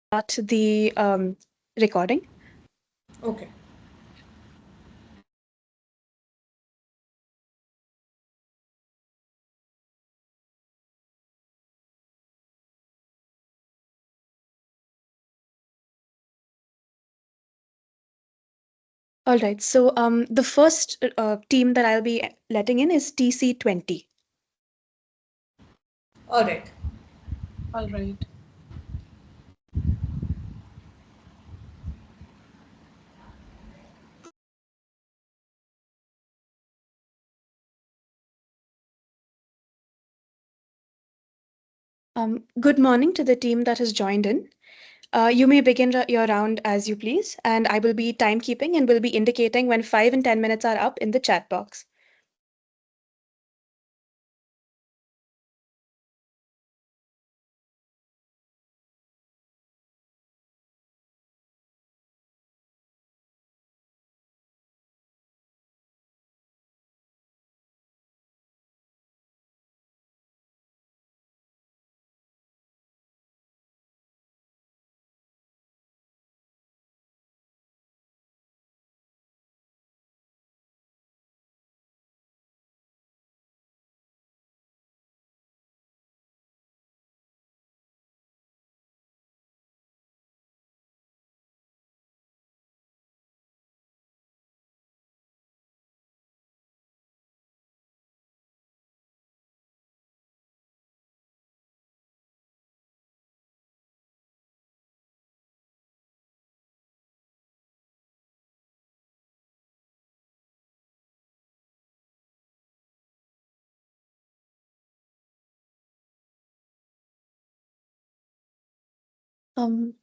start the recording. Okay. All right. So the first team that I'll be letting in is TC20. All right. All right. Good morning to the team that has joined in. You may begin your round as you please, and I will be timekeeping and will be indicating when 5 and 10 minutes are up in the chat box.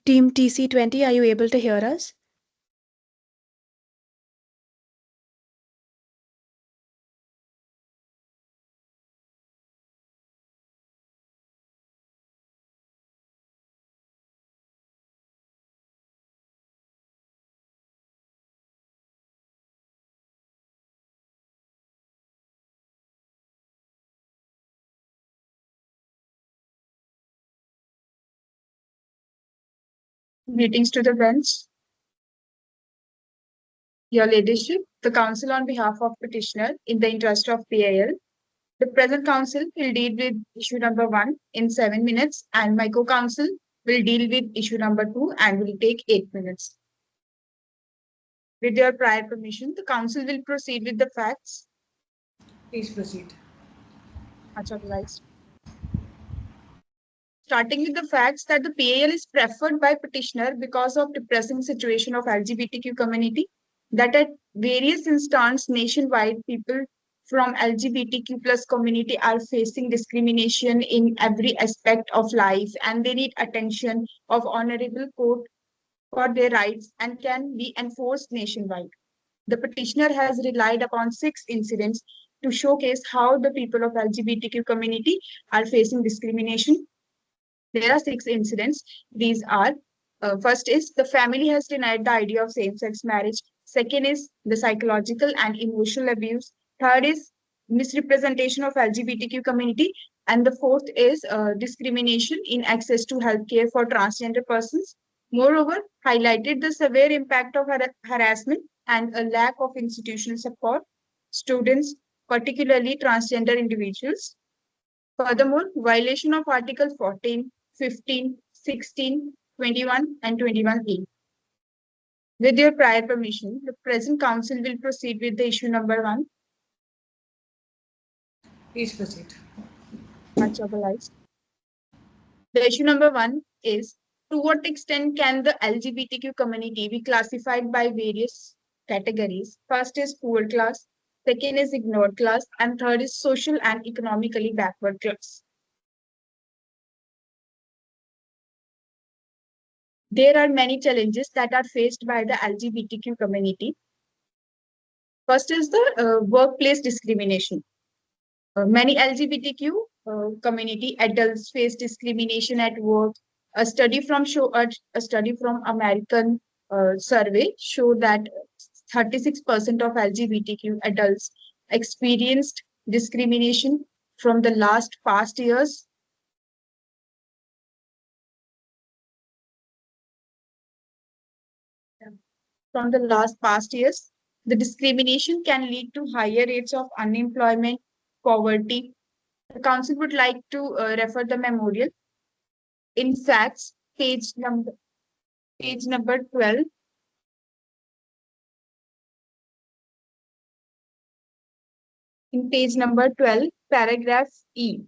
Team TC20, are you able to hear us? Greetings to the bench. Your Ladyship, the Council on behalf of petitioner in the interest of PIL. The present Council will deal with issue number 1 in 7 minutes and my co-counsel will deal with issue number 2 and will take 8 minutes. With your prior permission, the Council will proceed with the facts. Please proceed. Much obliged. Starting with the facts that the PIL is preferred by petitioner because of depressing situation of LGBTQ community, that at various instances nationwide, people from LGBTQ plus community are facing discrimination in every aspect of life and they need attention of honorable court for their rights and can be enforced nationwide. The petitioner has relied upon 6 incidents to showcase how the people of LGBTQ community are facing discrimination. There are 6 incidents. These are first is the family has denied the idea of same-sex marriage. Second is the psychological and emotional abuse. Third is misrepresentation of LGBTQ community. And the fourth is discrimination in access to healthcare for transgender persons. Moreover, highlighted the severe impact of harassment and a lack of institutional support, students, particularly transgender individuals. Furthermore, violation of Article 14, 15, 16, 21, and 21A. With your prior permission, the present council will proceed with the issue number 1. Please proceed. Much obliged. The issue number 1 is, to what extent can the LGBTQ community be classified by various categories? First is poor class, second is ignored class, and third is social and economically backward class. There are many challenges that are faced by the LGBTQ community. First is the workplace discrimination. Many LGBTQ community adults face discrimination at work. A study from American survey show that 36% of LGBTQ adults experienced discrimination from the past years. from the last past years. The discrimination can lead to higher rates of unemployment, poverty. The council would like to refer the memorial in facts, page number 12. In page number 12, paragraph E.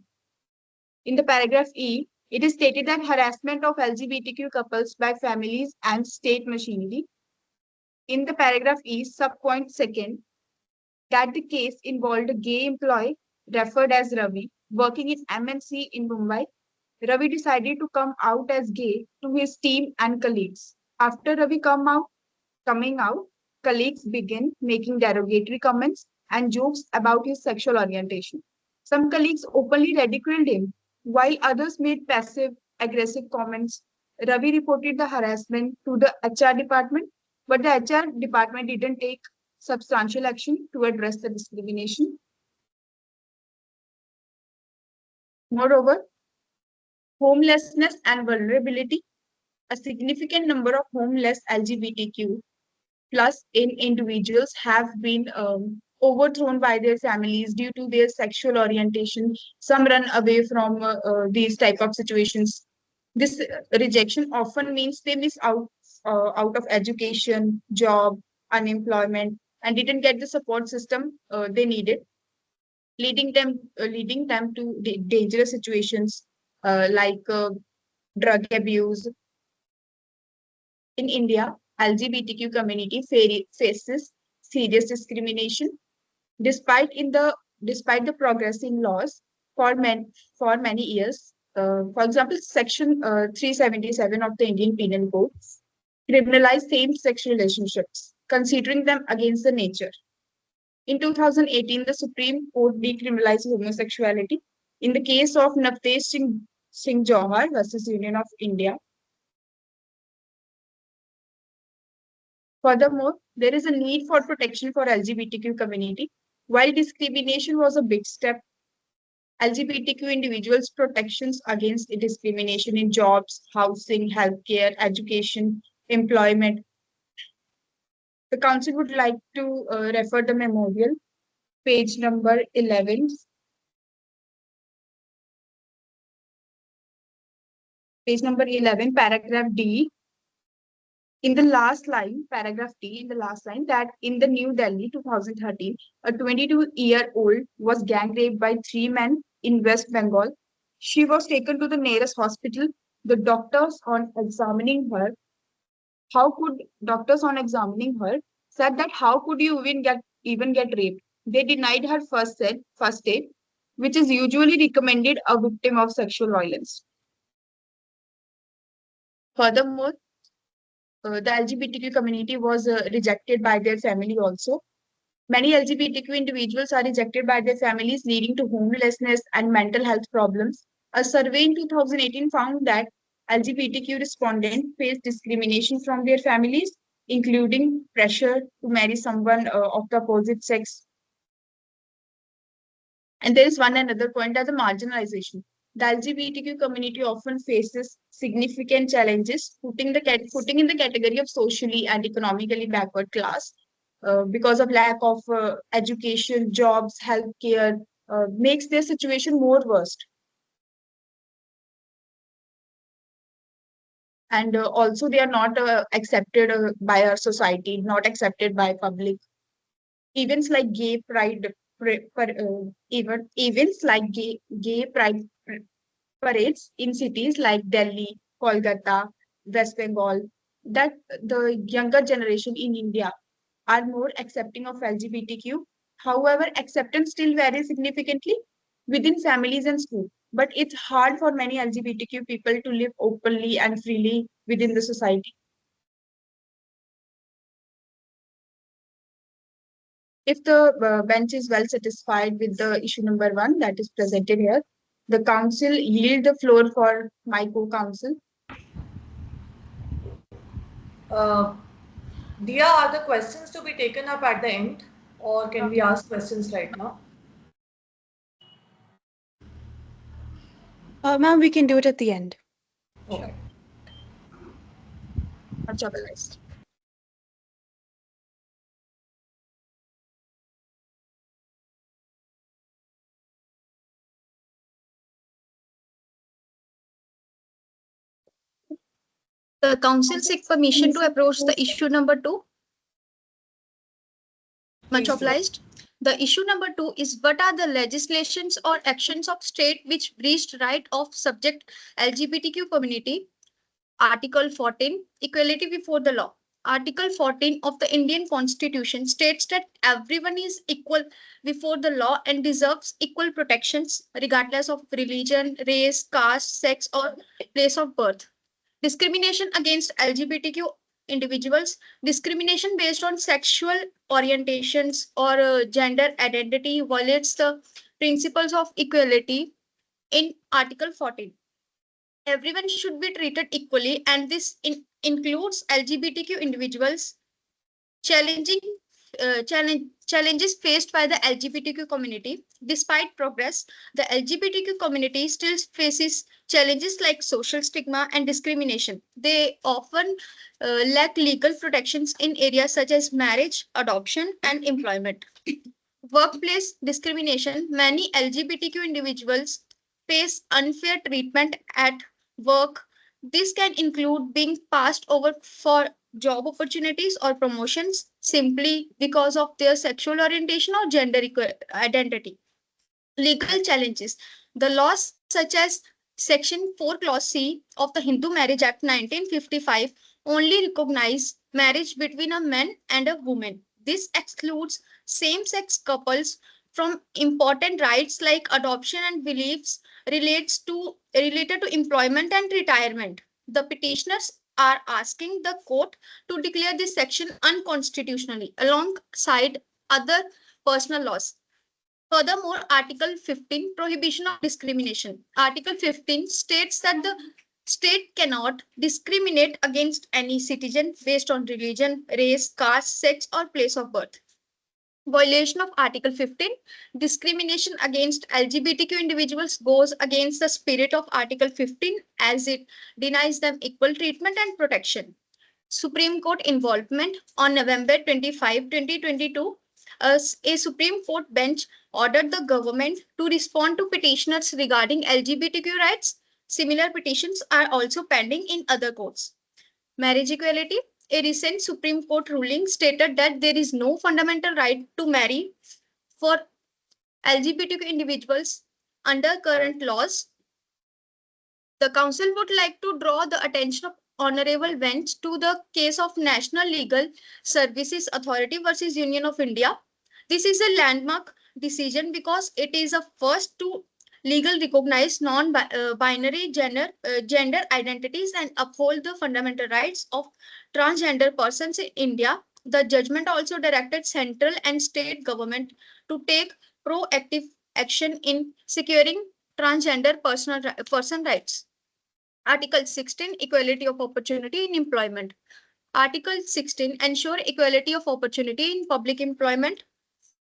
In the paragraph E, it is stated that harassment of LGBTQ couples by families and state machinery. In the paragraph E, subpoint second, that the case involved a gay employee referred as Ravi, working in MNC in Mumbai. Ravi decided to come out as gay to his team and colleagues. After Ravi coming out, colleagues began making derogatory comments and jokes about his sexual orientation. Some colleagues openly ridiculed him, while others made passive, aggressive comments. Ravi reported the harassment to the HR department, but the HR department didn't take substantial action to address the discrimination. Moreover, homelessness and vulnerability. A significant number of homeless LGBTQ plus in individuals have been overthrown by their families due to their sexual orientation. Some run away from these type of situations. This rejection often means they miss out of education, job, unemployment, and didn't get the support system they needed, leading them to dangerous situations like drug abuse. In India, LGBTQ community faces serious discrimination despite the progress in laws for many years. For example, Section 377 of the Indian Penal Code criminalized same-sex relationships, considering them against the nature. In 2018, the Supreme Court decriminalized homosexuality in the case of Navtesh Singh Johar versus Union of India. Furthermore, there is a need for protection for LGBTQ community. While discrimination was a big step, LGBTQ individuals' protections against discrimination in jobs, housing, healthcare, education, employment. The Council would like to refer the memorial, page number 11. Page number 11, paragraph D. In the last line, paragraph D, in the last line, that in the New Delhi 2013, a 22-year-old was gang raped by 3 men in West Bengal. She was taken to the nearest hospital. The doctors on examining her, said that how could you even get raped? They denied her first aid, which is usually recommended a victim of sexual violence. Furthermore, the LGBTQ community was rejected by their family also. Many LGBTQ individuals are rejected by their families, leading to homelessness and mental health problems. A survey in 2018 found that LGBTQ respondents face discrimination from their families, including pressure to marry someone of the opposite sex. And there is one another point, that the marginalization. The LGBTQ community often faces significant challenges, putting in the category of socially and economically backward class because of lack of education, jobs, healthcare, makes their situation more worse. And also, they are not accepted by our society, not accepted by public. Events like gay pride, events like gay pride parades in cities like Delhi, Kolkata, West Bengal, that the younger generation in India are more accepting of LGBTQ. However, acceptance still varies significantly within families and schools. But it's hard for many LGBTQ people to live openly and freely within the society. If the bench is well satisfied with the issue number 1 that is presented here, the council yield the floor for my co-counsel. Dia, are the questions to be taken up at the end, or can we ask questions right now? Ma'am, we can do it at the end. Okay. Much obliged. The council seeks permission to approach the issue number 2. Much obliged. The issue number 2 is what are the legislations or actions of state which breached right of subject LGBTQ community? Article 14, equality before the law. Article 14 of the Indian Constitution states that everyone is equal before the law and deserves equal protections regardless of religion, race, caste, sex, or place of birth. Discrimination against LGBTQ individuals, discrimination based on sexual orientations or gender identity violates the principles of equality in Article 14. Everyone should be treated equally, and this includes LGBTQ individuals. Challenges faced by the LGBTQ community. Despite progress, the LGBTQ community still faces challenges like social stigma and discrimination. They often lack legal protections in areas such as marriage, adoption, and employment. Workplace discrimination. Many LGBTQ individuals face unfair treatment at work. This can include being passed over for job opportunities or promotions simply because of their sexual orientation or gender identity. Legal challenges. The laws such as Section 4 Clause C of the Hindu Marriage Act 1955 only recognize marriage between a man and a woman. This excludes same-sex couples from important rights like adoption and beliefs related to employment and retirement. The petitioners are asking the court to declare this section unconstitutionally alongside other personal laws. Furthermore, Article 15, prohibition of discrimination. Article 15 states that the state cannot discriminate against any citizen based on religion, race, caste, sex, or place of birth. Violation of Article 15, discrimination against LGBTQ individuals goes against the spirit of Article 15 as it denies them equal treatment and protection. Supreme Court involvement on November 25, 2022, a Supreme Court bench ordered the government to respond to petitioners regarding LGBTQ rights. Similar petitions are also pending in other courts. Marriage equality. A recent Supreme Court ruling stated that there is no fundamental right to marry for LGBTQ individuals under current laws. The Council would like to draw the attention of Honorable Bench to the case of National Legal Services Authority versus Union of India. This is a landmark decision because it is a first to legal recognize non-binary gender identities and uphold the fundamental rights of transgender persons in India. The judgment also directed central and state government to take proactive action in securing transgender person rights. Article 16, equality of opportunity in employment. Article 16, ensure equality of opportunity in public employment.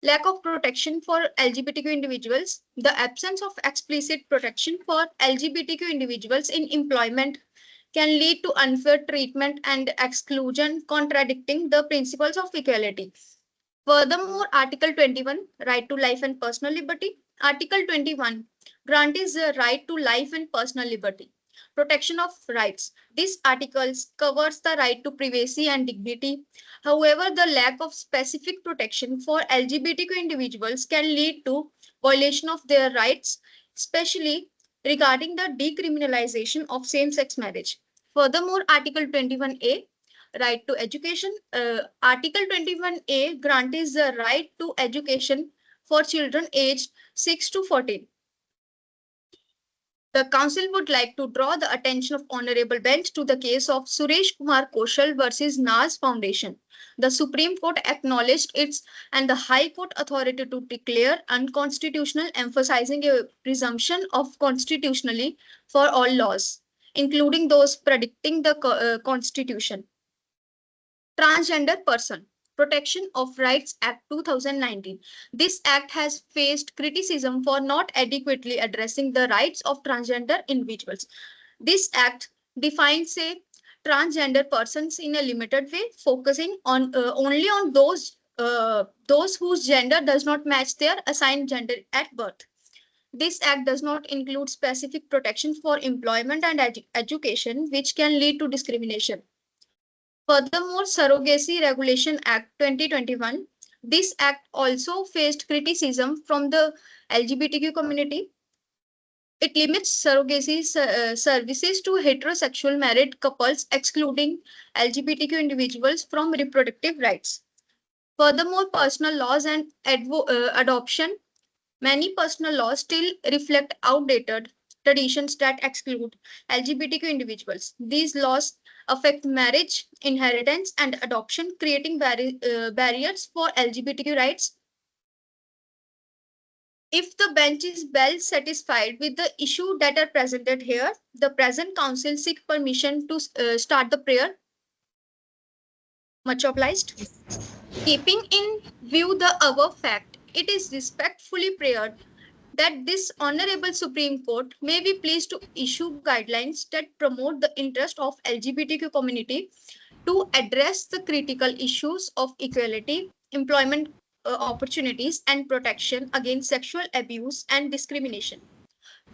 Lack of protection for LGBTQ individuals. The absence of explicit protection for LGBTQ individuals in employment can lead to unfair treatment and exclusion, contradicting the principles of equality. Furthermore, Article 21, right to life and personal liberty. Article 21 grantees the right to life and personal liberty. Protection of rights. This article covers the right to privacy and dignity. However, the lack of specific protection for LGBTQ individuals can lead to violation of their rights, especially regarding the decriminalization of same-sex marriage. Furthermore, Article 21A, right to education. Article 21A grants the right to education for children aged 6 to 14. The Council would like to draw the attention of Honorable Bench to the case of Suresh Kumar Koshal versus Naz Foundation. The Supreme Court acknowledged its and the High Court authority to declare unconstitutional, emphasizing a presumption of constitutionally for all laws, including those predicting the Constitution. Transgender person. Protection of Rights Act 2019. This act has faced criticism for not adequately addressing the rights of transgender individuals. This act defines a transgender persons in a limited way, focusing on only on those whose gender does not match their assigned gender at birth. This act does not include specific protection for employment and education, which can lead to discrimination. Furthermore, Surrogacy Regulation Act 2021, this act also faced criticism from the LGBTQ community. It limits surrogacy services to heterosexual married couples, excluding LGBTQ individuals from reproductive rights. Furthermore, personal laws and adoption. Many personal laws still reflect outdated traditions that exclude LGBTQ individuals. These laws affect marriage, inheritance, and adoption, creating barriers for LGBTQ rights. If the bench is well satisfied with the issue that are presented here, the present council seek permission to start the prayer. Much obliged. Keeping in view the above fact, it is respectfully prayed that this Honorable Supreme Court may be pleased to issue guidelines that promote the interest of LGBTQ community to address the critical issues of equality, employment opportunities, and protection against sexual abuse and discrimination.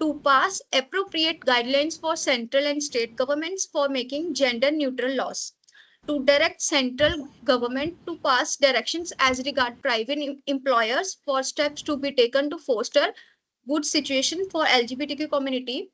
To pass appropriate guidelines for central and state governments for making gender neutral laws, to direct central government to pass directions as regard private employers for steps to be taken to foster good situation for LGBTQ community,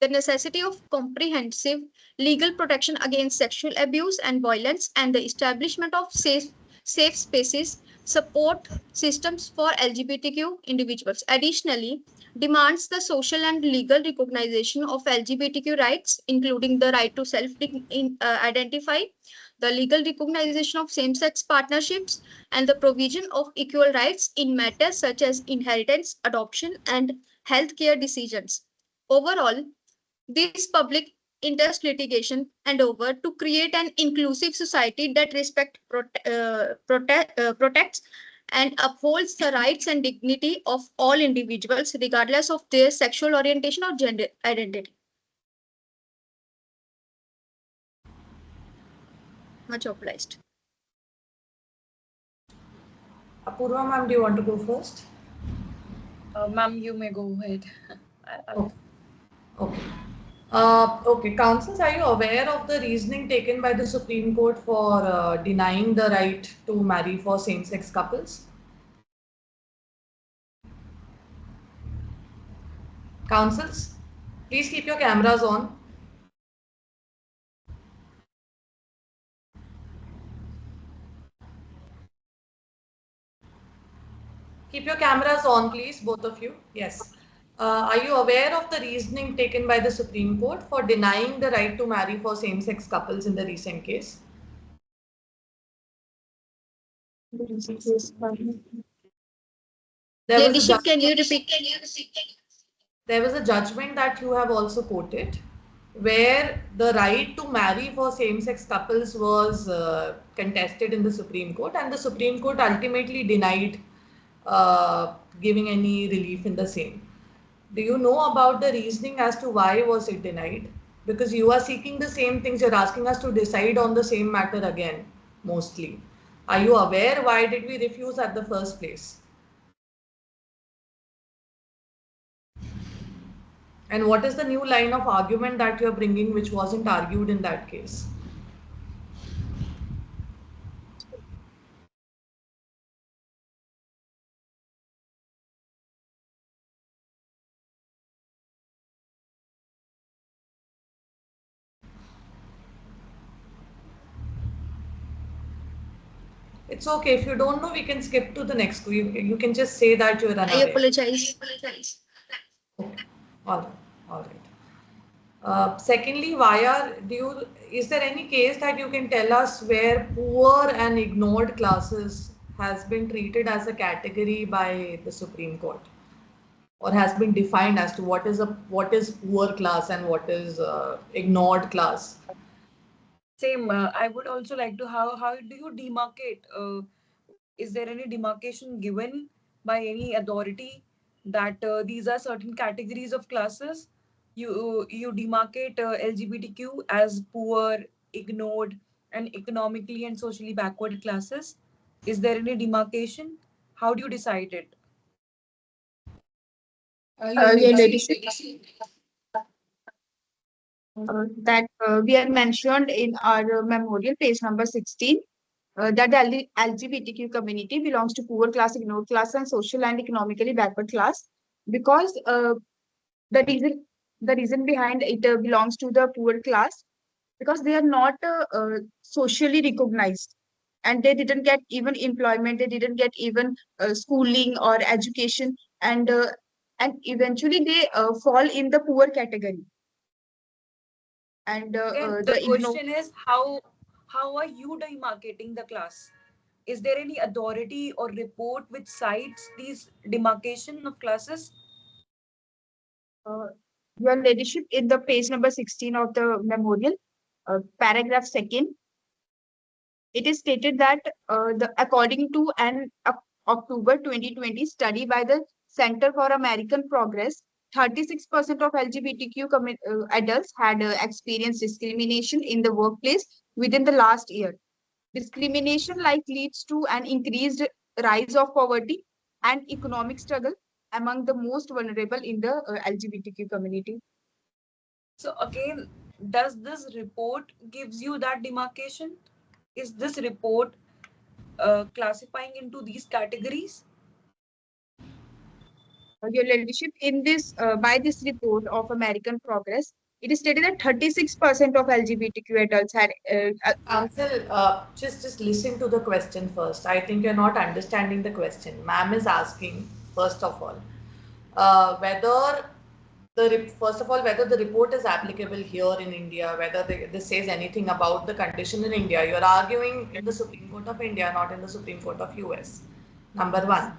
the necessity of comprehensive legal protection against sexual abuse and violence, and the establishment of safe spaces support systems for LGBTQ individuals. Additionally, demands the social and legal recognition of LGBTQ rights, including the right to self-identify, the legal recognition of same-sex partnerships, and the provision of equal rights in matters such as inheritance, adoption, and healthcare decisions. Overall, this public interest litigation and over to create an inclusive society that protects and upholds the rights and dignity of all individuals, regardless of their sexual orientation or gender identity. Much obliged. Apurva ma'am, do you want to go first? Ma'am, you may go ahead. Okay. Okay. Okay, counsels, are you aware of the reasoning taken by the Supreme Court for denying the right to marry for same-sex couples? Counsels, please keep your cameras on. Keep your cameras on, please, both of you. Yes. Are you aware of the reasoning taken by the Supreme Court for denying the right to marry for same-sex couples in the recent case? There was a Ladyship, can you repeat? There was a judgment that you have also quoted where the right to marry for same-sex couples was contested in the Supreme Court, and the Supreme Court ultimately denied giving any relief in the same. Do you know about the reasoning as to why was it denied? Because you are seeking the same things, you're asking us to decide on the same matter again, mostly. Are you aware why did we refuse at the first place? And what is the new line of argument that you're bringing which wasn't argued in that case? It's okay. If you don't know, we can skip to the next. You can just say that you're I unaware. apologize. Okay. All right. All right. Secondly, is there any case that you can tell us where poor and ignored classes has been treated as a category by the Supreme Court, or has been defined as to what is poor class and what is ignored class? Same. I would also like to how do you demarcate? Is there any demarcation given by any authority that these are certain categories of classes? You demarcate LGBTQ as poor, ignored, and economically and socially backward classes. Is there any demarcation? How do you decide it? Your Ladyship, that we are mentioned in our memorial, page number 16, that the LGBTQ community belongs to poor class, ignored class, and social and economically backward class. Because the reason the reason behind it belongs to the poor class, because they are not socially recognized, and they didn't get even employment, they didn't get even schooling or education, and eventually they fall in the poor category. And Again, the the ignore question is how are you demarcating the class? Is there any authority or report which cites these demarcation of classes? uh, your ladyship, in the page number 16 of the memorial, paragraph second, it is stated that according to an October 2020 study by the Center for American Progress, 36% of LGBTQ adults had experienced discrimination in the workplace within the last year. Discrimination like leads to an increased rise of poverty and economic struggle among the most vulnerable in the LGBTQ community. So again, does this report gives you that demarcation? Is this report classifying into these categories? Your ladyship, in this by this report of American Progress, it is stated that 36% of LGBTQ adults had Ansel, just listen to the question first. I think you're not understanding the question. Ma'am is asking, first of all, whether first of all, whether the report is applicable here in India, whether this says anything about the condition in India. You're arguing in the Supreme Court of India, not in the Supreme Court of US. Number one.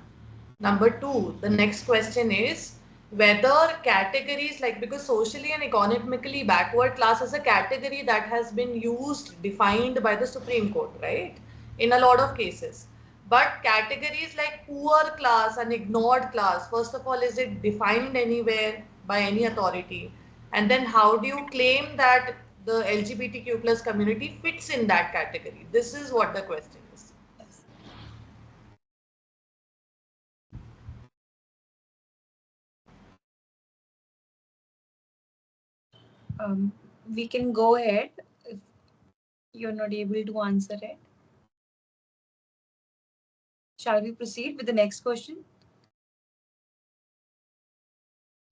Number two, the next question is whether categories like, because socially and economically backward class is a category that has been used, defined by the Supreme Court, right? In a lot of cases. But categories like poor class and ignored class, first of all, is it defined anywhere by any authority? And then how do you claim that the LGBTQ plus community fits in that category? This is what the question is. Um, we can go ahead if you're not able to answer it. Shall we proceed with the next question?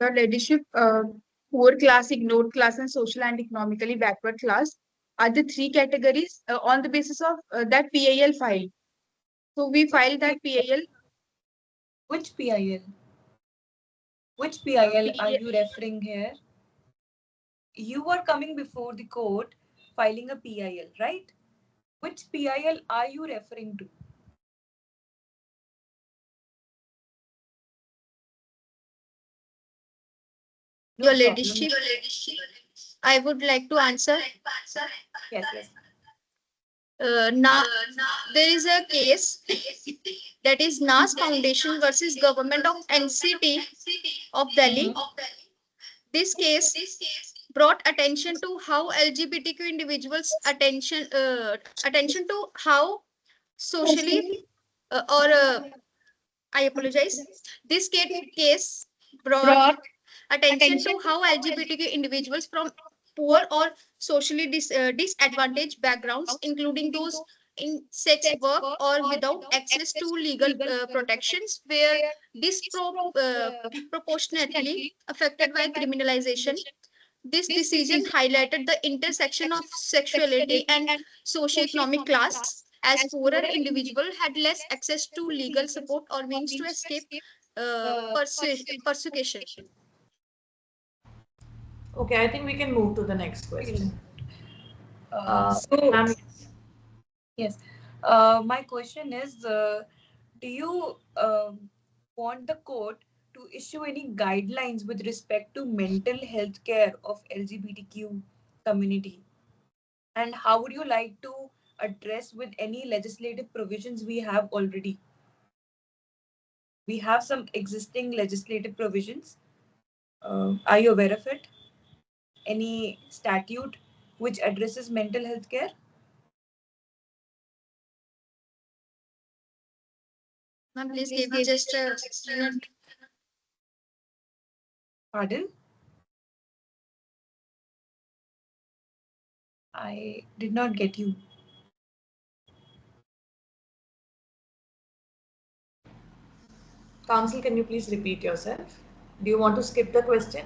your ladyship, poor class, ignored class, and social and economically backward class are the three categories on the basis of that PIL file. So we filed that PIL. Which PIL? Which Uh, PIL are PIL you referring here? You are coming before the court filing a PIL, right? Which PIL are you referring to? No Your problem. ladyship, I would like to answer. Yes, yes. Now, there is a case that is NAS Foundation versus Government of NCT of Delhi. Mhm. This case brought attention to how LGBTQ individuals attention to how socially or I apologize. This case brought attention to how LGBTQ individuals from poor or socially disadvantaged backgrounds, including those in sex work or without access to legal protections, were disproportionately affected by criminalization. This decision highlighted the intersection of sexuality and socioeconomic class, as poorer individuals had less access to legal support or means to escape persecution. Okay, I think we can move to the next question. So, Ma'am, yes. yes, my question is do you want the court to issue any guidelines with respect to mental health care of LGBTQ community? And how would you like to address with any legislative provisions we have already? We have some existing legislative provisions. Are you aware of it? Any statute which addresses mental health care? Ma'am, please give me just a minute. Pardon? I did not get you. Counsel, can you please repeat yourself? Do you want to skip the question?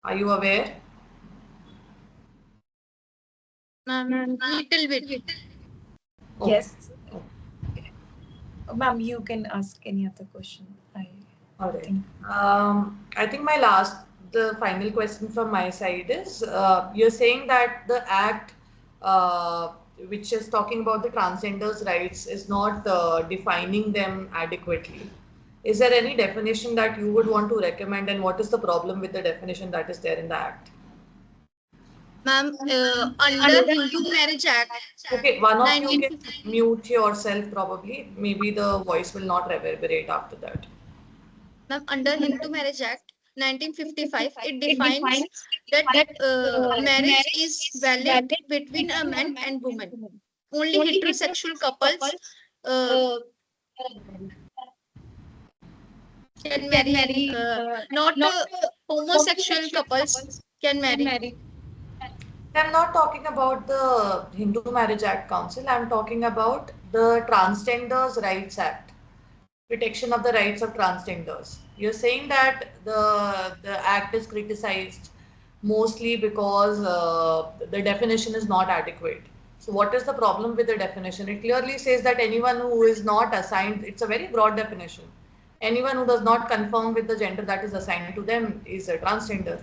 Are you aware? Little bit. Okay. Yes. Ma'am, you can ask any other question. All right. think. I think the final question from my side is, you're saying that the act, which is talking about the transgenders' rights, is not defining them adequately. Is there any definition that you would want to recommend, and what is the problem with the definition that is there in the act? Ma'am, under Hindu Marriage Act, Okay, one of you can 1950, mute yourself probably. Maybe the voice will not reverberate after that. ma'am, under Hindu Marriage Act 1955, it defines that marriage is valid between a man and woman. Only heterosexual couples uh, can marry, not homosexual couples can marry. I'm not talking about the Hindu Marriage Act Council. I'm talking about the Transgenders Rights Act, protection of the rights of transgenders. You're saying that the act is criticized mostly because the definition is not adequate. So, what is the problem with the definition? It clearly says that anyone who is not assigned, it's a very broad definition. Anyone who does not conform with the gender that is assigned to them is a transgender.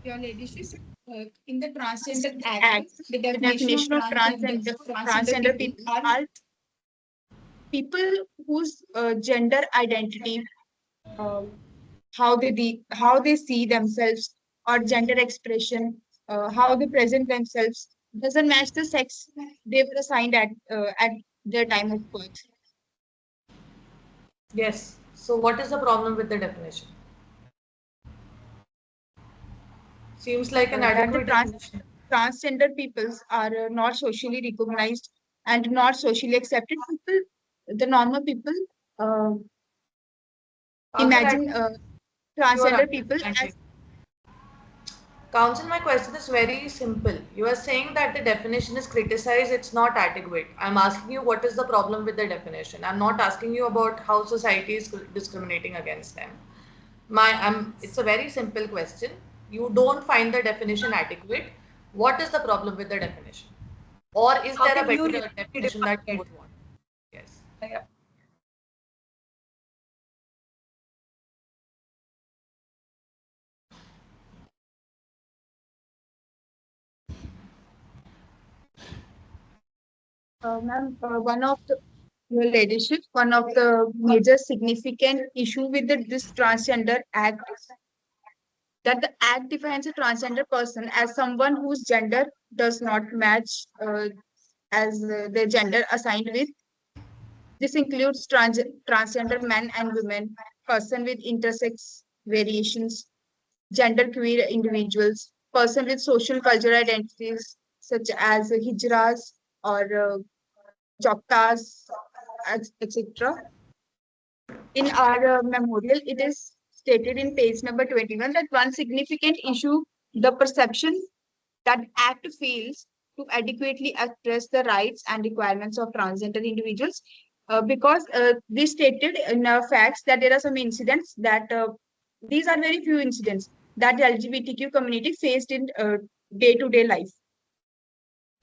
Your Ladyship, in the Transgender Act, the definition of transgender people are people whose gender identity, uh, how they see themselves, or gender expression, how they present themselves, doesn't match the sex they were assigned at their time of birth. Yes. So, what is the problem with the definition? Seems like an That the adequate definition. transgender peoples are not socially recognized and not socially accepted people. The normal people uh, Council, I imagine think you are transgender people understanding. as Council, my question is very simple. You are saying that the definition is criticized, it's not adequate. I'm asking you what is the problem with the definition. I'm not asking you about how society is discriminating against them. It's a very simple question. You don't find the definition adequate. What is the problem with the definition? Or is How there a can you better really definition define that you it? would want? Yes. Yeah. ma'am, your ladyship, one of the major significant issue with this transgender act is that the act defines a transgender person as someone whose gender does not match as the gender assigned with. This includes transgender men and women, person with intersex variations, gender queer individuals, person with social cultural identities such as hijras or joktas, etc. In our memorial, it is stated in page number 21 that one significant issue, the perception that Act fails to adequately address the rights and requirements of transgender individuals, because we stated in facts that there are some incidents that these are very few incidents that the LGBTQ community faced in day-to-day life.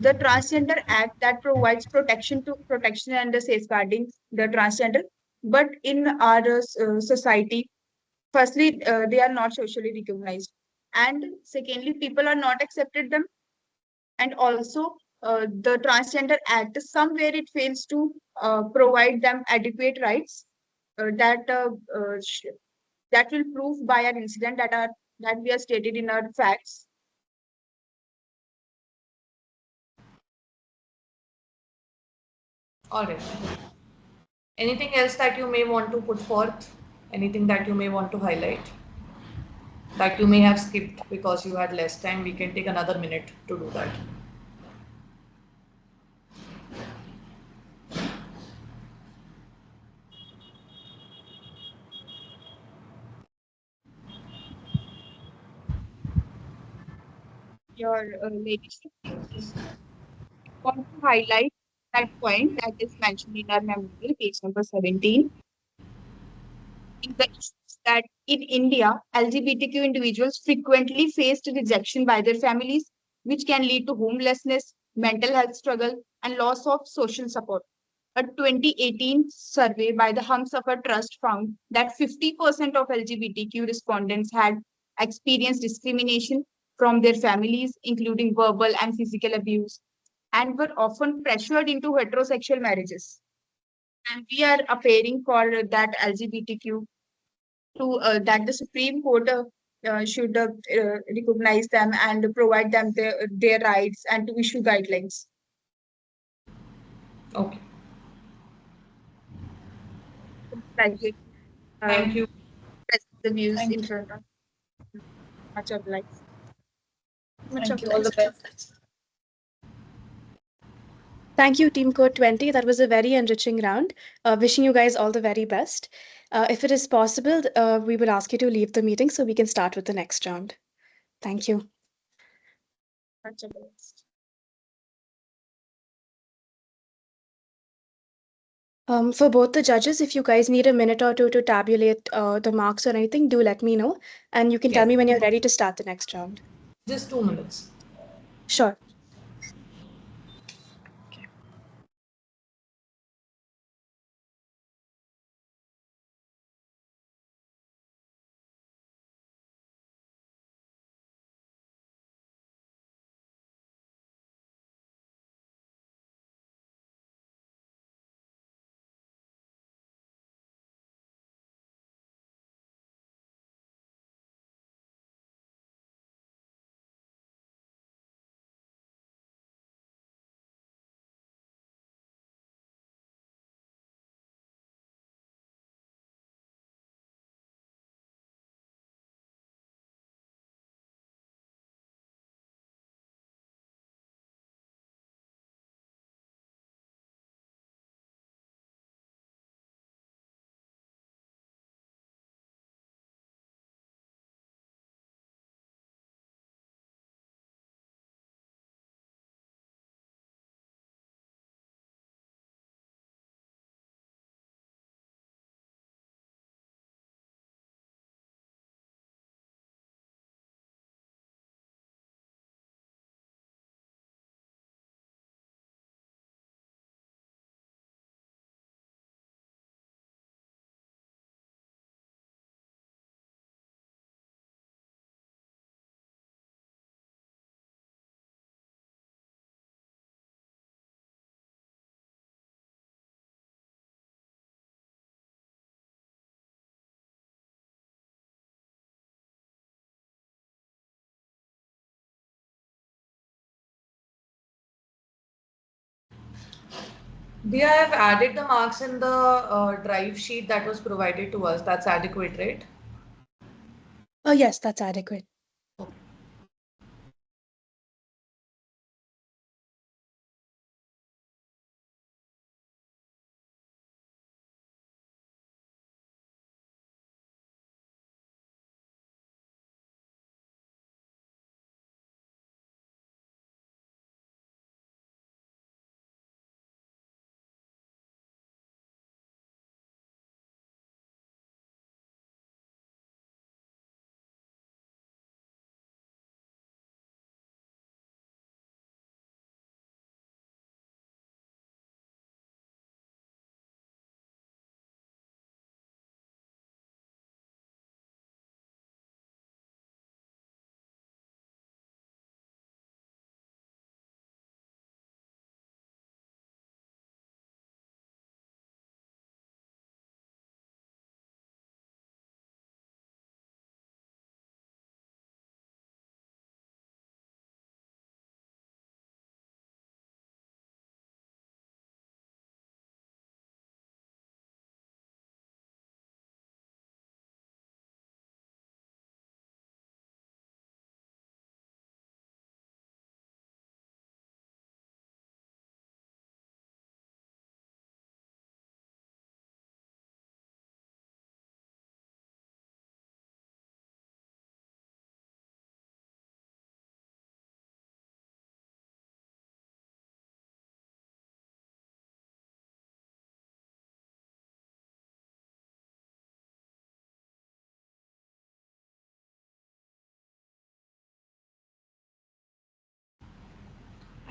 The Transgender Act that provides protection and safeguarding the transgender, but in our society, firstly, they are not socially recognized, and secondly, people are not accepted them, and also the Transgender Act somewhere it fails to provide them adequate rights that will prove by an incident that we are stated in our facts. All right. Anything else that you may want to put forth? Anything that you may want to highlight? That you may have skipped because you had less time? We can take another minute to do that. Your ladyship, want to highlight that point that is mentioned in our memorial, page number 17, in the issues that in India, LGBTQ individuals frequently faced rejection by their families, which can lead to homelessness, mental health struggle, and loss of social support. A 2018 survey by the Humsafar Trust found that 50% of LGBTQ respondents had experienced discrimination from their families, including verbal and physical abuse, and were often pressured into heterosexual marriages. And we are appearing for that LGBTQ to that the Supreme Court should recognize them and provide them their rights and to issue guidelines. Okay. Like it, Thank you. present the views Thank in you. front of much obliged. Much Thank you. All the obliged. best. Thank you, Team Code 20. That was a very enriching round. Wishing you guys all the very best. If it is possible, we will ask you to leave the meeting so we can start with the next round. Thank you. Much obliged. For both the judges, if you guys need a minute or two to tabulate the marks or anything, do let me know. And you can tell Yes. me when you're ready to start the next round. Just 2 minutes. Sure. We have added the marks in the drive sheet that was provided to us. That's adequate, right? Yes, that's adequate.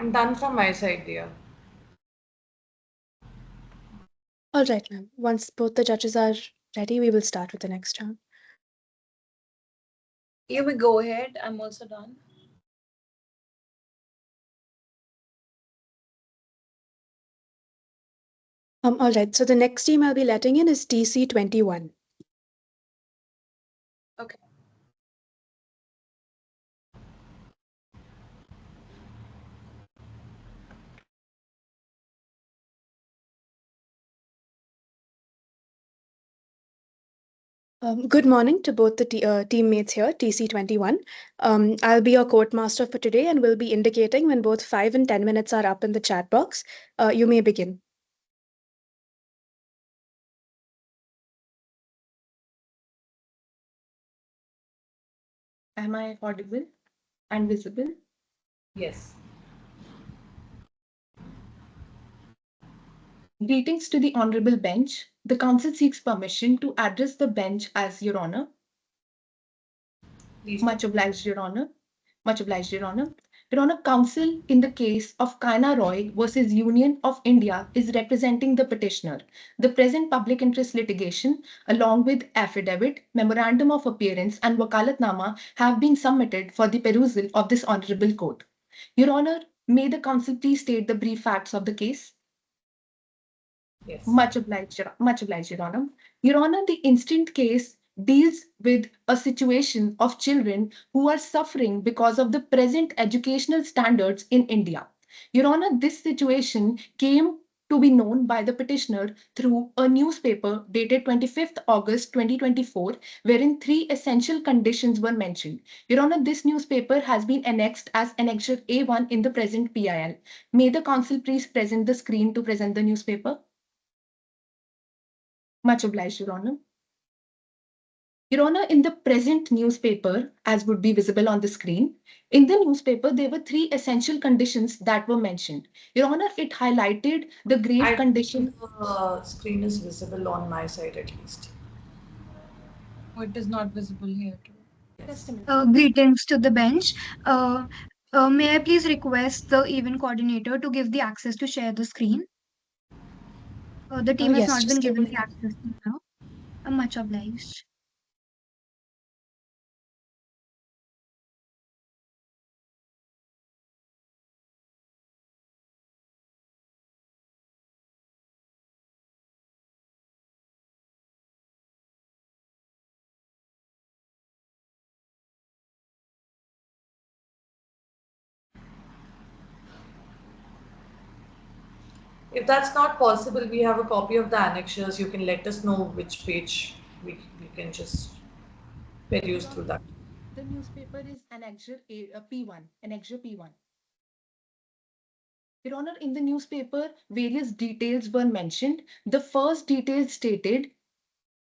I'm done from my side, dear. All right, ma'am. Once both the judges are ready, we will start with the next round. You may go ahead. I'm also done. All right. So the next team I'll be letting in is TC21. Okay. Good morning to both the teammates here, TC21. I'll be your court master for today and will be indicating when both 5 and 10 minutes are up in the chat box. You may begin. Am I audible and visible? Yes. Greetings to the Honorable Bench. The Council seeks permission to address the bench as Your Honor. Please. Much obliged, Your Honor. Much obliged, Your Honor. Your Honor, counsel in the case of Kaina Roy versus Union of India is representing the petitioner. The present public interest litigation, along with affidavit, memorandum of appearance, and wakalatnama have been submitted for the perusal of this honorable court. Your Honor, may the counsel please state the brief facts of the case? Yes. Much obliged, Your Honor. Your Honor, the instant case deals with a situation of children who are suffering because of the present educational standards in India. Your Honor, this situation came to be known by the petitioner through a newspaper dated 25th August 2024, wherein three essential conditions were mentioned. Your Honor, this newspaper has been annexed as Annexure A1 in the present PIL. May the counsel please present the screen to present the newspaper? Much obliged, Your Honor. Your Honor, in the present newspaper, as would be visible on the screen, in the newspaper, there were three essential conditions that were mentioned. Your Honor, it highlighted the grave I condition. think the screen is visible on my side at least. Oh, it is not visible here too. Just a minute. Greetings to the bench. May I please request the event coordinator to give the access to share the screen? The team has Yes, not been just give given me. the access now. I'm much obliged. If that's not possible, we have a copy of the annexures. You can let us know which page we can just peruse through that. The newspaper is Annexure P1, Annexure P1. Your Honor, in the newspaper, various details were mentioned. The first detail stated,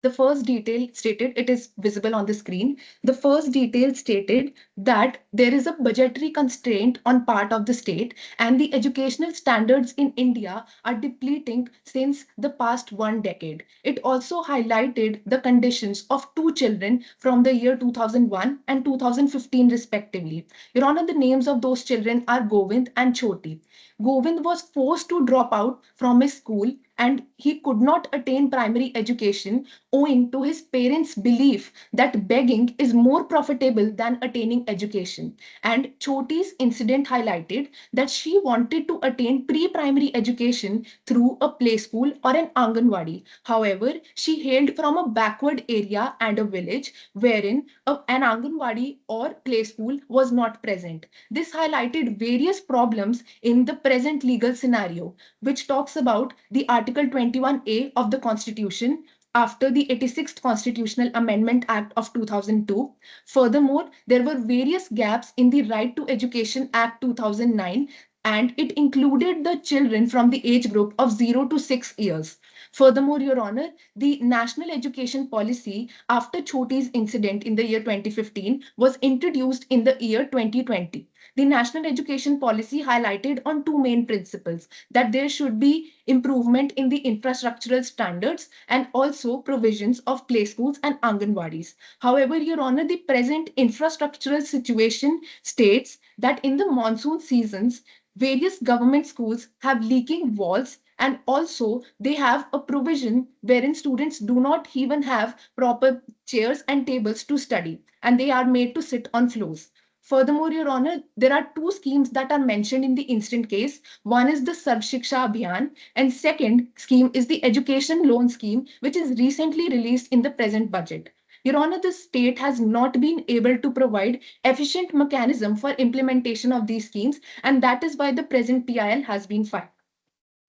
it is visible on the screen. The first detail stated that there is a budgetary constraint on part of the state and the educational standards in India are depleting since the past 1 decade. It also highlighted the conditions of two children from the year 2001 and 2015 respectively. Your Honor, the names of those children are Govind and Choti. Govind was forced to drop out from his school and he could not attain primary education owing to his parents' belief that begging is more profitable than attaining education. And Choti's incident highlighted that she wanted to attain pre-primary education through a play school or an Anganwadi. However, she hailed from a backward area and a village wherein an Anganwadi or play school was not present. This highlighted various problems in the present legal scenario, which talks about the Article 21A of the Constitution after the 86th Constitutional Amendment Act of 2002. Furthermore, there were various gaps in the Right to Education Act 2009, and it included the children from the age group of 0 to 6 years. Furthermore, Your Honor, the National Education Policy after Choti's incident in the year 2015 was introduced in the year 2020. The national education policy highlighted on two main principles, that there should be improvement in the infrastructural standards and also provisions of play schools and anganwadis. However, Your Honor, the present infrastructural situation states that in the monsoon seasons, various government schools have leaking walls, and also they have a provision wherein students do not even have proper chairs and tables to study, and they are made to sit on floors. Furthermore, Your Honor, there are two schemes that are mentioned in the instant case. One is the Sarv Shiksha Abhiyan, and second scheme is the Education Loan Scheme, which is recently released in the present budget. Your Honor, the state has not been able to provide efficient mechanism for implementation of these schemes, and that is why the present PIL has been filed.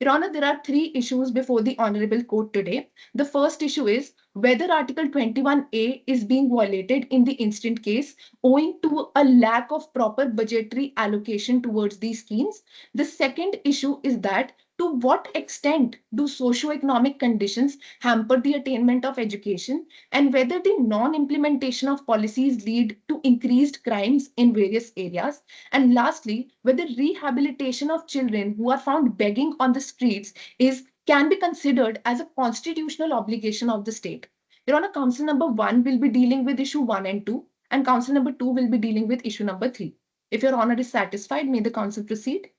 Your Honor, there are three issues before the Honorable Court today. The first issue is whether Article 21A is being violated in the instant case owing to a lack of proper budgetary allocation towards these schemes. The second issue is that to what extent do socio-economic conditions hamper the attainment of education, and whether the non-implementation of policies lead to increased crimes in various areas. And lastly, whether rehabilitation of children who are found begging on the streets is can be considered as a constitutional obligation of the state. Your Honor, Council number 1 will be dealing with issue 1 and 2, and Council number 2 will be dealing with issue number 3. If Your Honor is satisfied, may the Council proceed.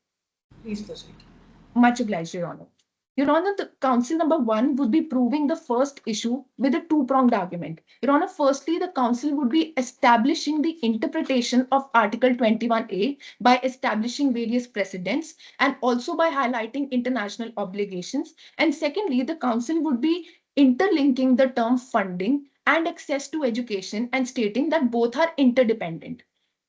Please proceed. Much obliged, Your Honor. Your Honor, the Council number 1 would be proving the first issue with a two-pronged argument. Your Honor, firstly, the Council would be establishing the interpretation of Article 21A by establishing various precedents and also by highlighting international obligations. And secondly, the Council would be interlinking the term funding and access to education and stating that both are interdependent.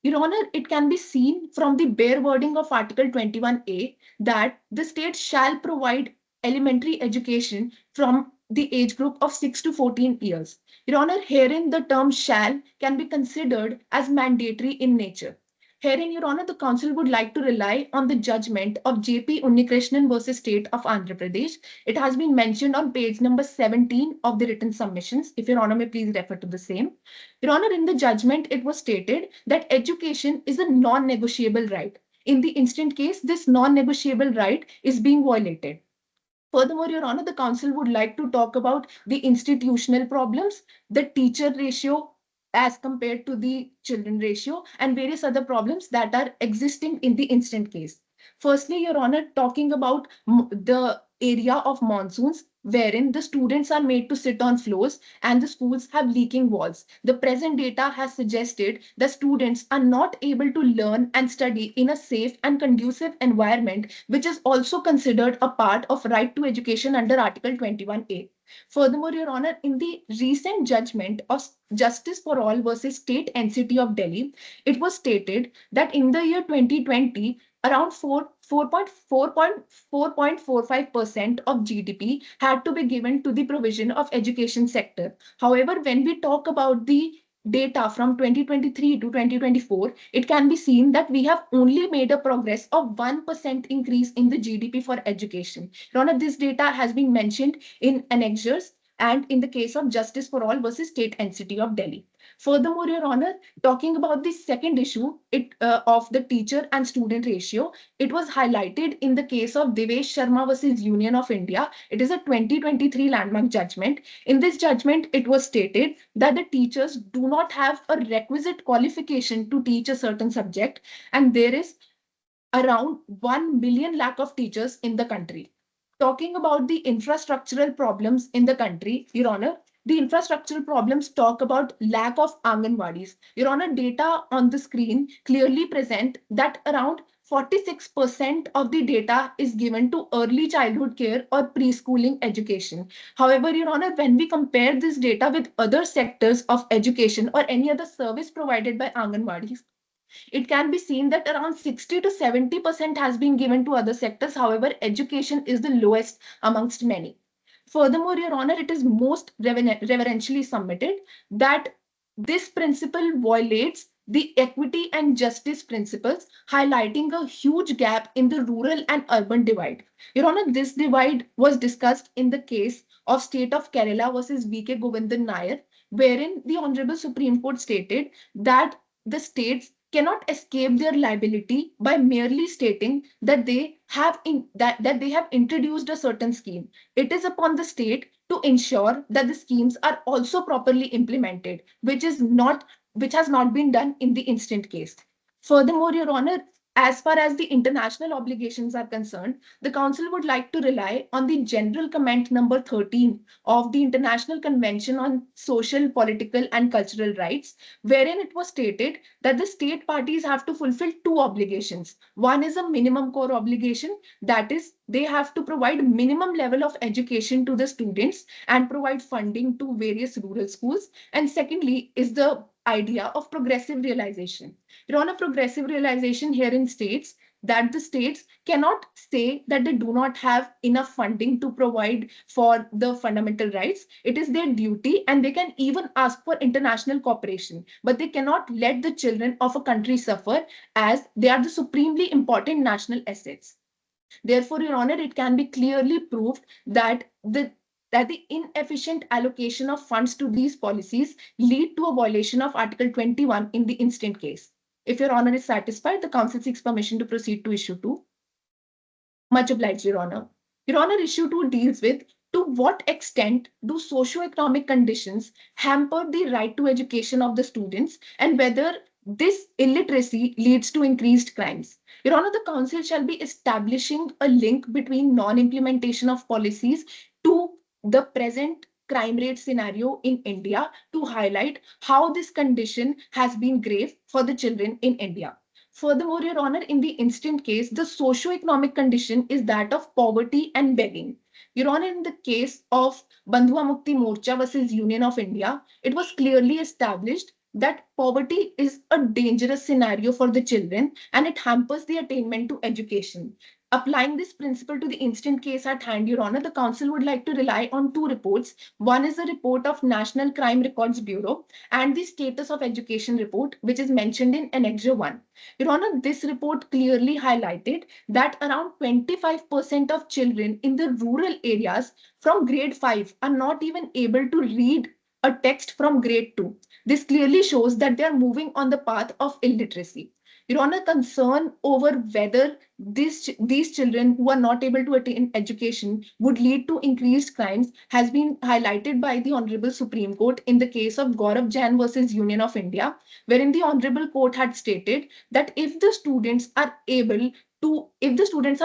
Your Honor, it can be seen from the bare wording of Article 21A that the state shall provide elementary education from the age group of 6 to 14 years. Your Honor, herein the term shall can be considered as mandatory in nature. Herein, Your Honor, the Council would like to rely on the judgment of J.P. Unnikrishnan versus State of Andhra Pradesh. It has been mentioned on page number 17 of the written submissions. If Your Honor may please refer to the same. Your Honor, in the judgment, it was stated that education is a non-negotiable right. In the instant case, this non-negotiable right is being violated. Furthermore, Your Honor, the Council would like to talk about the institutional problems, the teacher ratio as compared to the children ratio, and various other problems that are existing in the instant case. Firstly, Your Honor, talking about the area of monsoons, wherein the students are made to sit on floors and the schools have leaking walls. The present data has suggested that students are not able to learn and study in a safe and conducive environment, which is also considered a part of right to education under Article 21A. Furthermore, Your Honor, in the recent judgment of Justice for All versus State NCT of Delhi, it was stated that in the year 2020, around 4.45% of GDP had to be given to the provision of education sector. However, when we talk about the data from 2023 to 2024, it can be seen that we have only made a progress of 1% increase in the GDP for education. Your Honor, this data has been mentioned in annexures and in the case of Justice for All versus State NCT of Delhi. Furthermore, Your Honor, talking about the second issue of the teacher and student ratio, it was highlighted in the case of Devesh Sharma versus Union of India. It is a 2023 landmark judgment. In this judgment, it was stated that the teachers do not have a requisite qualification to teach a certain subject, and there is around 1 million lack of teachers in the country. Talking about the infrastructural problems in the country, Your Honor, the infrastructural problems talk about lack of Anganwadis. Your Honor, data on the screen clearly present that around 46% of the data is given to early childhood care or preschooling education. However, Your Honor, when we compare this data with other sectors of education or any other service provided by Anganwadis, it can be seen that around 60 to 70% has been given to other sectors. However, education is the lowest amongst many. Furthermore, Your Honor, it is most reverentially submitted that this principle violates the equity and justice principles, highlighting a huge gap in the rural and urban divide. Your Honor, this divide was discussed in the case of State of Kerala versus V.K. Govindan Nair, wherein the Honorable Supreme Court stated that the states cannot escape their liability by merely stating that that they have introduced a certain scheme. It is upon the state to ensure that the schemes are also properly implemented, which has not been done in the instant case. Furthermore, Your Honor, as far as the international obligations are concerned, the Council would like to rely on the General Comment number 13 of the International Convention on Social, Political, and Cultural Rights, wherein it was stated that the state parties have to fulfill two obligations. One is a minimum core obligation, that is, they have to provide minimum level of education to the students and provide funding to various rural schools. And secondly is the idea of progressive realization. Your Honor, progressive realization herein states that the states cannot say that they do not have enough funding to provide for the fundamental rights. It is their duty, and they can even ask for international cooperation, but they cannot let the children of a country suffer, as they are the supremely important national assets. Therefore, Your Honor, it can be clearly proved that the inefficient allocation of funds to these policies lead to a violation of Article 21 in the instant case. If Your Honor is satisfied, the Council seeks permission to proceed to issue 2. Much obliged, Your Honor. Your Honor, issue 2 deals with to what extent do socioeconomic conditions hamper the right to education of the students, and whether this illiteracy leads to increased crimes. Your Honor, the Council shall be establishing a link between non-implementation of policies to the present crime rate scenario in India to highlight how this condition has been grave for the children in India. Furthermore, Your Honor, in the instant case, the socio-economic condition is that of poverty and begging. Your Honor, in the case of Bandhua Mukti Morcha versus Union of India, it was clearly established that poverty is a dangerous scenario for the children and it hampers the attainment to education. Applying this principle to the instant case at hand, Your Honor, the Council would like to rely on two reports. One is a report of National Crime Records Bureau and the Status of Education report, which is mentioned in Annexure 1. Your Honor, this report clearly highlighted that around 25% of children in the rural areas from grade 5 are not even able to read a text from grade 2. This clearly shows that they are moving on the path of illiteracy. Your Honor, concern over whether these children who are not able to attain education would lead to increased crimes has been highlighted by the Honorable Supreme Court in the case of Gaurav Jain versus Union of India, wherein the Honorable Court had stated that if the students are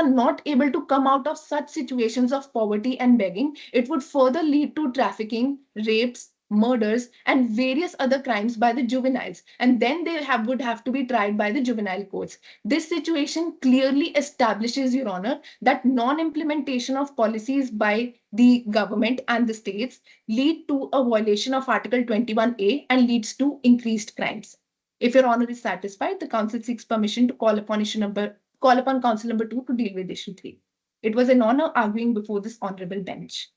not able to come out of such situations of poverty and begging, it would further lead to trafficking, rapes, murders, and various other crimes by the juveniles, and then would have to be tried by the juvenile courts. This situation clearly establishes, Your Honor, that non-implementation of policies by the government and the states lead to a violation of Article 21A and leads to increased crimes. If Your Honor is satisfied, the Council seeks permission to call upon Council number 2 to deal with issue 3. It was an honor arguing before this honorable bench.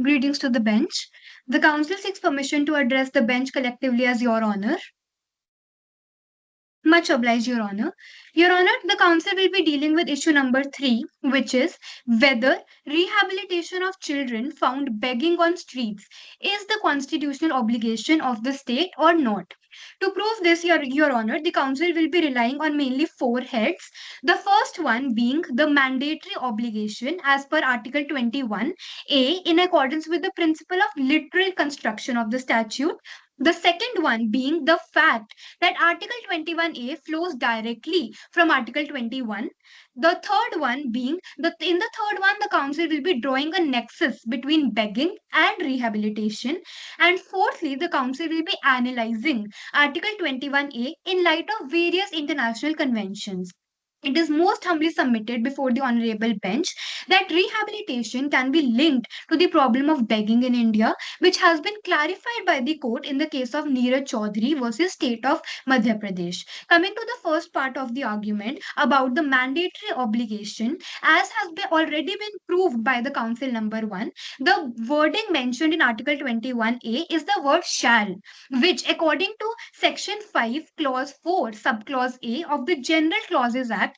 Greetings to the bench. The Council seeks permission to address the bench collectively as Your Honor. Much obliged, Your Honor. Your Honor, the Council will be dealing with issue number 3, which is whether rehabilitation of children found begging on streets is the constitutional obligation of the state or not. To prove this, Your Honor, the Council will be relying on mainly 4 heads. The first one being the mandatory obligation as per Article 21A in accordance with the principle of literal construction of the statute. The second one being the fact that Article 21A flows directly from Article 21. The third one being in the third one, the Council will be drawing a nexus between begging and rehabilitation. And fourthly, the Council will be analyzing Article 21A in light of various international conventions. It is most humbly submitted before the Honorable Bench that rehabilitation can be linked to the problem of begging in India, which has been clarified by the court in the case of Neeraj Chaudhary versus State of Madhya Pradesh. Coming to the first part of the argument about the mandatory obligation, as has already been proved by the Council number 1, the wording mentioned in Article 21A is the word shall, which according to Section 5, Clause 4, Subclause A of the General Clauses Act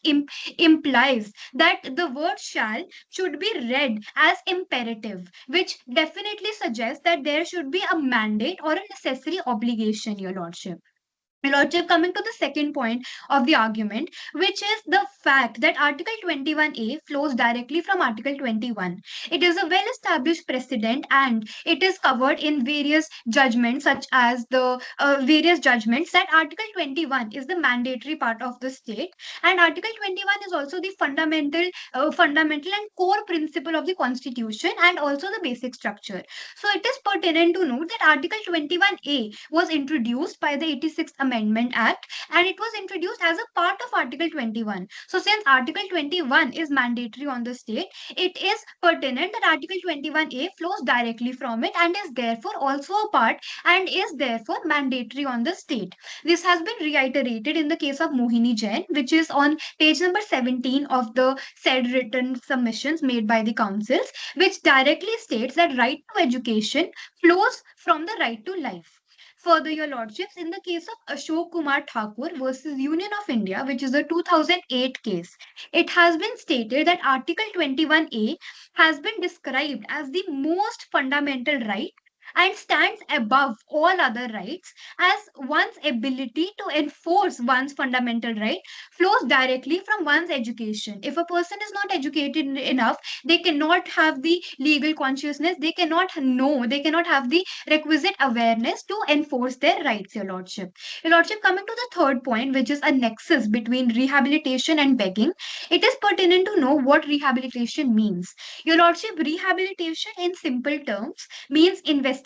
implies that the word shall should be read as imperative, which definitely suggests that there should be a mandate or a necessary obligation, Your Lordship. Lordship, coming to the second point of the argument, which is the fact that Article 21A flows directly from Article 21. It is a well established precedent and it is covered in various judgments, such as the various judgments, that Article 21 is the mandatory part of the state, and Article 21 is also the fundamental and core principle of the Constitution and also the basic structure. So it is pertinent to note that Article 21A was introduced by the 86th Amendment Act, and it was introduced as a part of Article 21. So since Article 21 is mandatory on the state, it is pertinent that Article 21A flows directly from it and is therefore also a part and is therefore mandatory on the state. This has been reiterated in the case of Mohini Jain, which is on page number 17 of the said written submissions made by the councils, which directly states that right to education flows from the right to life. Further, Your Lordships, in the case of Ashok Kumar Thakur versus Union of India, which is a 2008 case, it has been stated that Article 21A has been described as the most fundamental right and stands above all other rights, as one's ability to enforce one's fundamental right flows directly from one's education. If a person is not educated enough, they cannot have the legal consciousness, they cannot know, they cannot have the requisite awareness to enforce their rights, Your Lordship. Your Lordship, coming to the third point, which is a nexus between rehabilitation and begging, it is pertinent to know what rehabilitation means. Your Lordship, rehabilitation in simple terms means investigating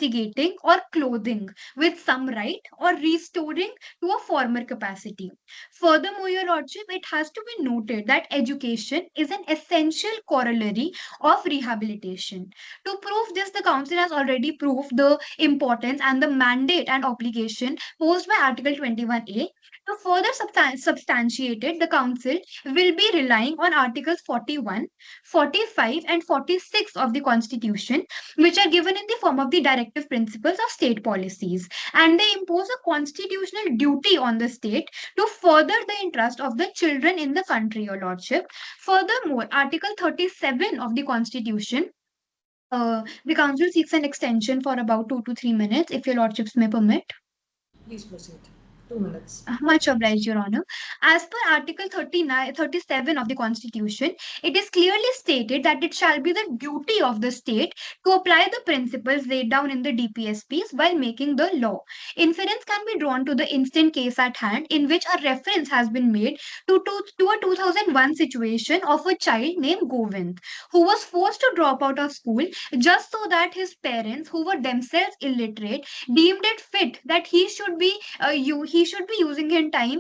or clothing with some right or restoring to a former capacity. Furthermore, Your Lordship, it has to be noted that education is an essential corollary of rehabilitation. To prove this, the Council has already proved the importance and the mandate and obligation posed by Article 21A. To further substantiate it, the Council will be relying on Articles 41, 45, and 46 of the Constitution, which are given in the form of the directive principles of state policies. And they impose a constitutional duty on the state to further the interest of the children in the country, Your Lordship. Furthermore, Article 37 of the Constitution, the council seeks an extension for about 2 to 3 minutes, if your lordships may permit. Please proceed. 2 minutes. Much obliged, Your Honor. As per Article 37 of the Constitution, it is clearly stated that it shall be the duty of the state to apply the principles laid down in the DPSPs while making the law. Inference can be drawn to the instant case at hand, in which a reference has been made to a 2001 situation of a child named Govind, who was forced to drop out of school just so that his parents, who were themselves illiterate, deemed it fit that he should be using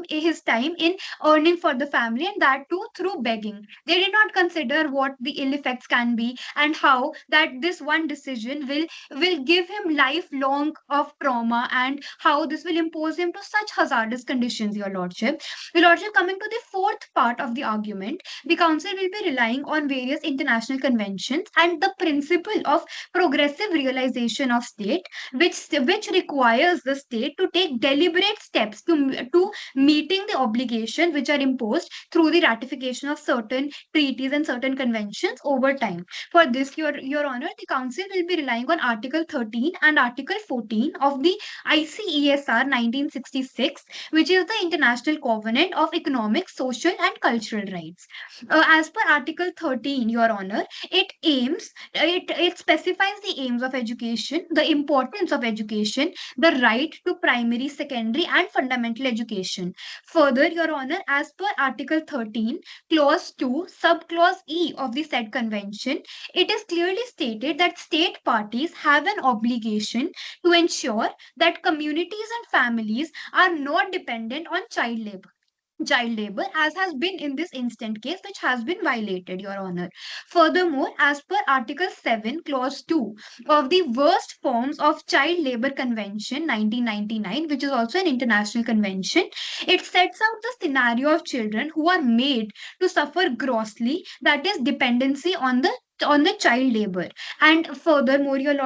his time in earning for the family, and that too through begging. They did not consider what the ill effects can be and how that this one decision will give him lifelong of trauma, and how this will impose him to such hazardous conditions, Your Lordship. Your Lordship, coming to the fourth part of the argument, the council will be relying on various international conventions and the principle of progressive realization of state, which requires the state to take deliberate steps to meeting the obligation which are imposed through the ratification of certain treaties and certain conventions over time. For this, your honor, the council will be relying on Article 13 and Article 14 of the ICESR 1966, which is the International Covenant of Economic, Social and Cultural Rights. As per Article 13, your honor, it specifies the aims of education, the importance of education, the right to primary, secondary, and fundamental education. Further, Your Honor, as per Article 13, Clause 2, Subclause E of the said convention, it is clearly stated that state parties have an obligation to ensure that communities and families are not dependent on child labor, as has been in this instant case, which has been violated, Your Honor. Furthermore, as per Article 7, Clause 2 of the Worst Forms of Child Labor Convention 1999, which is also an international convention, it sets out the scenario of children who are made to suffer grossly, that is, dependency on the child labor. And furthermore, your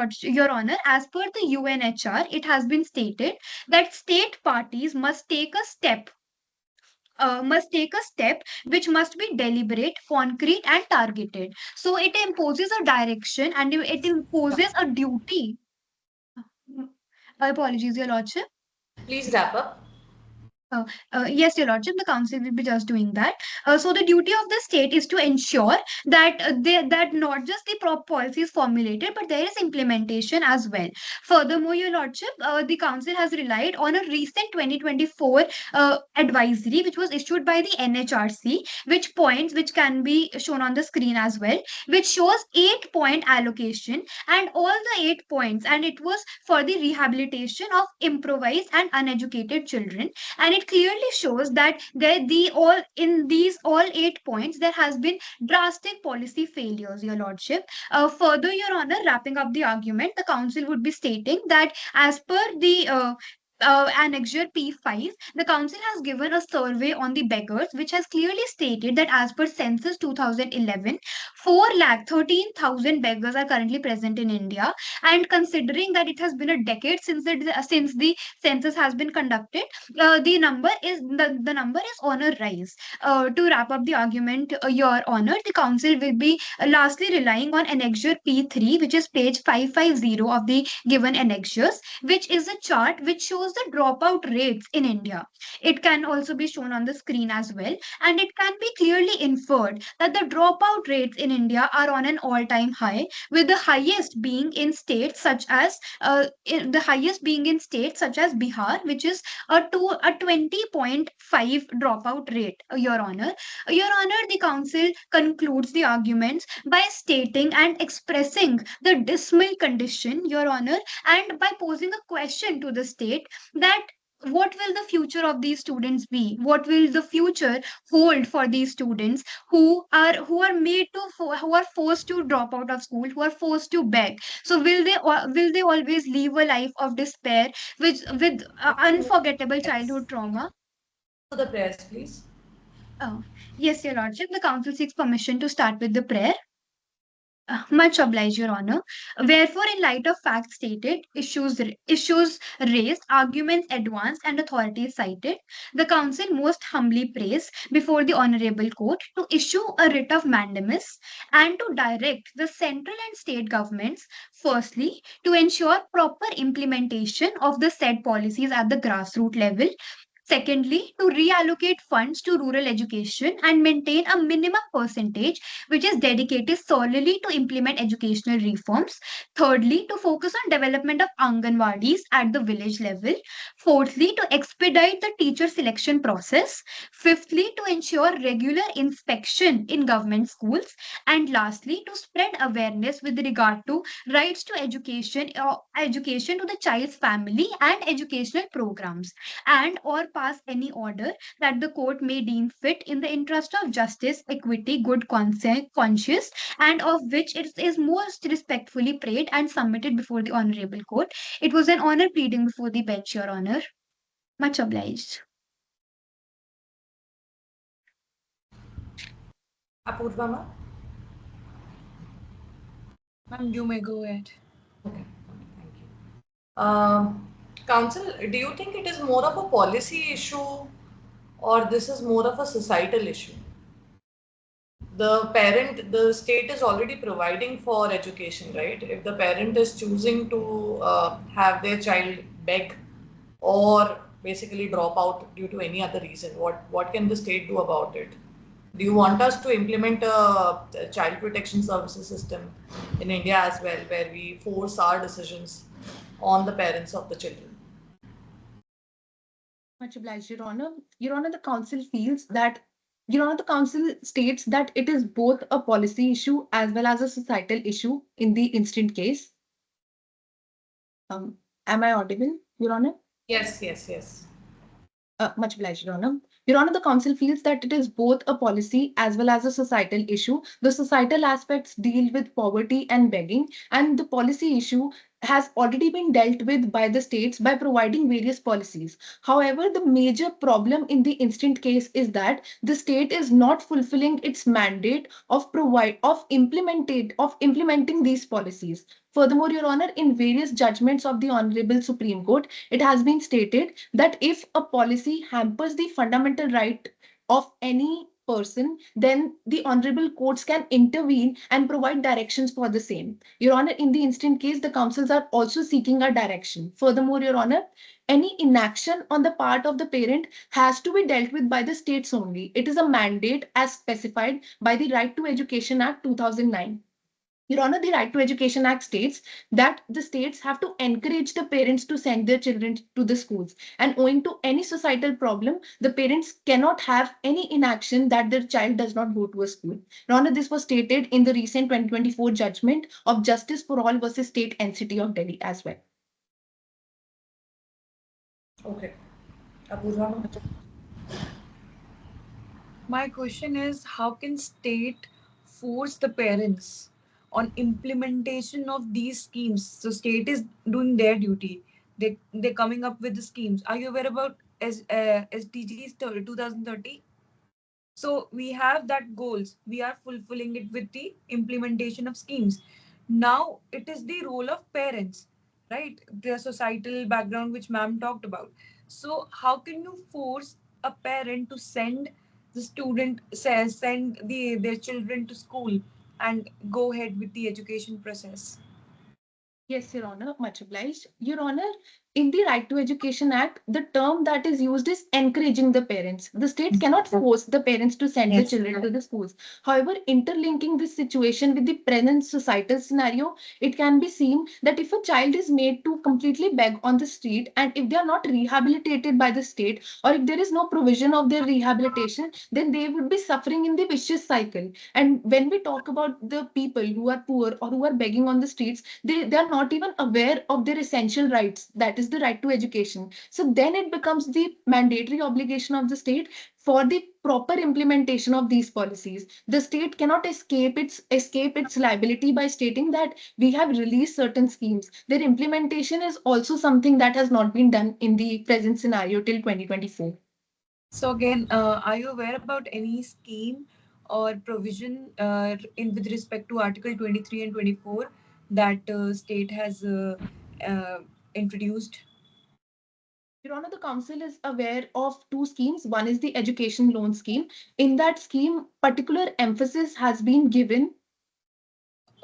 honor, as per the UNHR, it has been stated that state parties must take a step must take a step which must be deliberate, concrete, and targeted. So it imposes a direction and it imposes a duty. Apologies, Your Lordship. Please wrap up. Uh, yes, Your Lordship, the council will be just doing that. So the duty of the state is to ensure that that not just the policy is formulated, but there is implementation as well. Furthermore, Your Lordship, the council has relied on a recent 2024 advisory, which was issued by the NHRC, which can be shown on the screen as well, which shows 8-point allocation and all the 8 points, and it was for the rehabilitation of improvised and uneducated children, and it clearly shows that in these all 8 points there has been drastic policy failures, Your Lordship. Further, Your Honor, wrapping up the argument, the council would be stating that as per the Annexure P5, the council has given a survey on the beggars, which has clearly stated that as per Census 2011, 4,13,000 beggars are currently present in India. And considering that it has been a decade since the census has been conducted, the number is on a rise. To wrap up the argument, Your Honor, the council will be lastly relying on Annexure P3, which is page 550 of the given annexures, which is a chart which shows the dropout rates in India. It can also be shown on the screen as well, and it can be clearly inferred that the dropout rates in India are on an all-time high, with the highest being in states such as Bihar, which is a 20.5 dropout rate, Your Honor. Your Honor, the council concludes the arguments by stating and expressing the dismal condition, Your Honor, and by posing a question to the state that what will the future of these students be? What will the future hold for these students who are forced to drop out of school, who are forced to beg? So will they always live a life of despair with unforgettable childhood trauma? To the prayers, please. Oh, yes, Your Lordship. The council seeks permission to start with the prayer. Much obliged, Your Honor. Wherefore, in light of facts stated, issues raised, arguments advanced, and authorities cited, the Council most humbly prays before the Honorable Court to issue a writ of mandamus and to direct the central and state governments, firstly, to ensure proper implementation of the said policies at the grassroots level. Secondly, to reallocate funds to rural education and maintain a minimum percentage which is dedicated solely to implement educational reforms. Thirdly, to focus on development of Anganwadis at the village level. Fourthly, to expedite the teacher selection process. Fifthly, to ensure regular inspection in government schools. And lastly, to spread awareness with regard to rights to education to the child's family and educational programs, and or pass any order that the court may deem fit in the interest of justice, equity, good conscience, and of which it is most respectfully prayed and submitted before the Honorable Court. It was an honor pleading before the bench, Your Honor. Much obliged. Apurva, ma'am. Ma'am, you may go ahead. Okay, thank you. Council, do you think it is more of a policy issue or this is more of a societal issue? The state is already providing for education, right? If the parent is choosing to have their child beg or basically drop out due to any other reason, what can the state do about it? Do you want us to implement a child protection services system in India as well, where we force our decisions on the parents of the children? Much obliged, Your Honor. Your Honor, the council feels that, Your Honor, the council states that it is both a policy issue as well as a societal issue in the instant case. Am I audible, Your Honor? Yes, yes, yes. Much obliged, Your Honor. Your Honor, the council feels that it is both a policy as well as a societal issue. The societal aspects deal with poverty and begging, and the policy issue has already been dealt with by the states by providing various policies. However, the major problem in the instant case is that the state is not fulfilling its mandate of implementing these policies. Furthermore, Your Honor, in various judgments of the Honorable Supreme Court, it has been stated that if a policy hampers the fundamental right of any person, then the honorable courts can intervene and provide directions for the same. Your Honor, in the instant case, the councils are also seeking a direction. Furthermore, Your Honor, any inaction on the part of the parent has to be dealt with by the states only. It is a mandate as specified by the Right to Education Act 2009. Your Honor, the Right to Education Act states that the states have to encourage the parents to send their children to the schools. And owing to any societal problem, the parents cannot have any inaction that their child does not go to a school. Your Honor, this was stated in the recent 2024 judgment of Justice for All versus State and City of Delhi as well. Okay. Apurva? My question is, how can state force the parents on implementation of these schemes? So state is doing their duty. They're coming up with the schemes. Are you aware about SDGs 2030? So we have that goals. We are fulfilling it with the implementation of schemes. Now it is the role of parents, right? The societal background which ma'am talked about. So how can you force a parent to send the student send their children to school and go ahead with the education process? Yes, Your Honor, much obliged. Your Honor, in the Right to Education Act, the term that is used is encouraging the parents. The state cannot force the parents to send the children to the schools. However, interlinking this situation with the present societal scenario, it can be seen that if a child is made to completely beg on the street and if they are not rehabilitated by the state or if there is no provision of their rehabilitation, then they would be suffering in the vicious cycle. And when we talk about the people who are poor or who are begging on the streets, they are not even aware of their essential rights, that is the right to education. So then it becomes the mandatory obligation of the state for the proper implementation of these policies. The state cannot escape its liability by stating that we have released certain schemes. Their implementation is also something that has not been done in the present scenario till 2024. So again, are you aware about any scheme or provision in with respect to Article 23 and 24 that state has introduced? Your Honor, the council is aware of two schemes. One is the education loan scheme. In that scheme, particular emphasis has been given.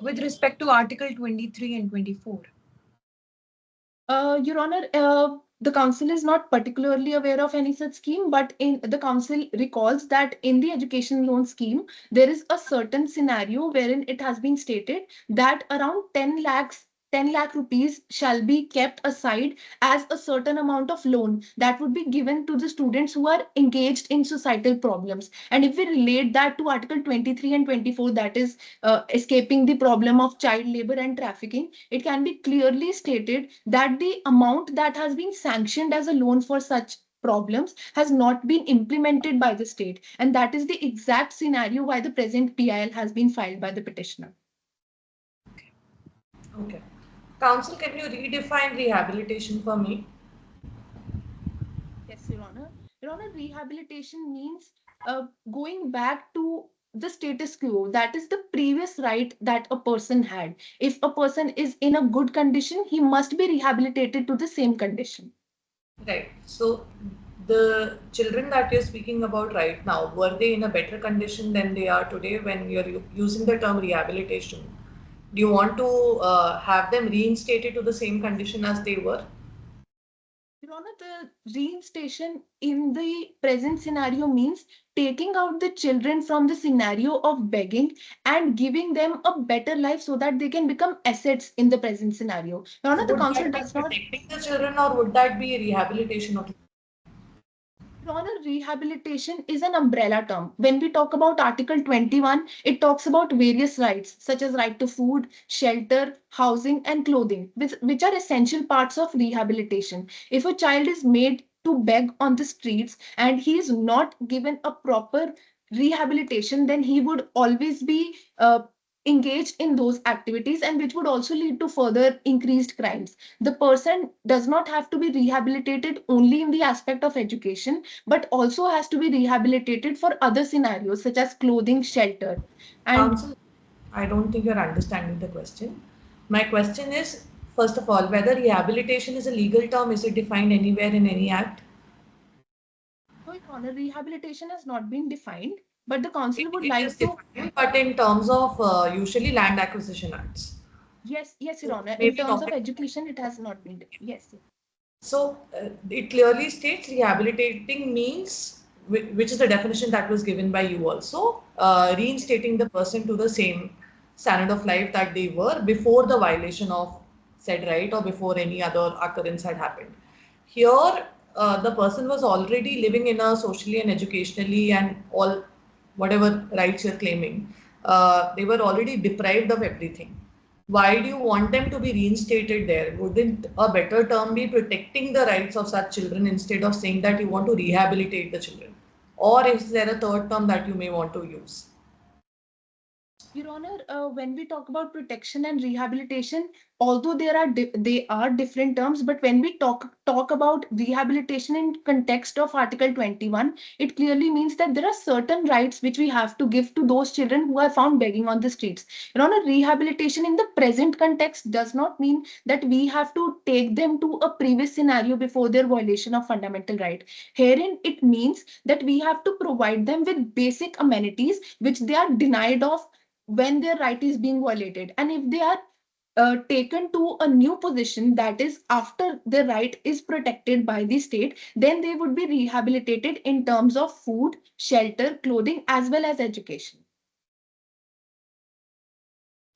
With respect to Article 23 and 24. Your Honor, the council is not particularly aware of any such scheme, but in the council recalls that in the education loan scheme, there is a certain scenario wherein it has been stated that around 10 lakh rupees shall be kept aside as a certain amount of loan that would be given to the students who are engaged in societal problems. And if we relate that to Article 23 and 24, that is escaping the problem of child labor and trafficking, it can be clearly stated that the amount that has been sanctioned as a loan for such problems has not been implemented by the state. And that is the exact scenario why the present PIL has been filed by the petitioner. Okay. Council, can you redefine rehabilitation for me? Yes, Your Honor. Your Honor, rehabilitation means going back to the status quo, that is the previous right that a person had. If a person is in a good condition, he must be rehabilitated to the same condition. Right. So the children that you're speaking about right now, were they in a better condition than they are today when you're using the term rehabilitation? Do you want to have them reinstated to the same condition as they were? Your Honor, the reinstation in the present scenario means taking out the children from the scenario of begging and giving them a better life so that they can become assets in the present scenario. Your So Honor, the would council that be does not. protecting the children or would that be rehabilitation of? Your Honor, rehabilitation is an umbrella term. When we talk about Article 21, it talks about various rights such as right to food, shelter, housing, and clothing, which are essential parts of rehabilitation. If a child is made to beg on the streets and he is not given a proper rehabilitation, then he would always be engaged in those activities and which would also lead to further increased crimes. The person does not have to be rehabilitated only in the aspect of education, but also has to be rehabilitated for other scenarios such as clothing, shelter. And Council, I don't think you're understanding the question. My question is, first of all, whether rehabilitation is a legal term, is it defined anywhere in any act? so, Your Honor, rehabilitation has not been defined, but the council would It is like to. defined, but in terms of usually land acquisition acts. Yes, yes, Your So Honor. In maybe terms not. of education, it has not been. Yes, yes. So it clearly states rehabilitating means, which is the definition that was given by you also, reinstating the person to the same standard of life that they were before the violation of said right or before any other occurrence had happened. Here, the person was already living in a socially and educationally and all whatever rights you're claiming, they were already deprived of everything. Why do you want them to be reinstated there? Wouldn't a better term be protecting the rights of such children instead of saying that you want to rehabilitate the children? Or is there a third term that you may want to use? Your Honor, when we talk about protection and rehabilitation, although they are different terms, but when we talk about rehabilitation in context of Article 21, it clearly means that there are certain rights which we have to give to those children who are found begging on the streets. Your Honor, rehabilitation in the present context does not mean that we have to take them to a previous scenario before their violation of fundamental right. Herein, it means that we have to provide them with basic amenities which they are denied of when their right is being violated, and if they are taken to a new position, that is after their right is protected by the state, then they would be rehabilitated in terms of food, shelter, clothing, as well as education.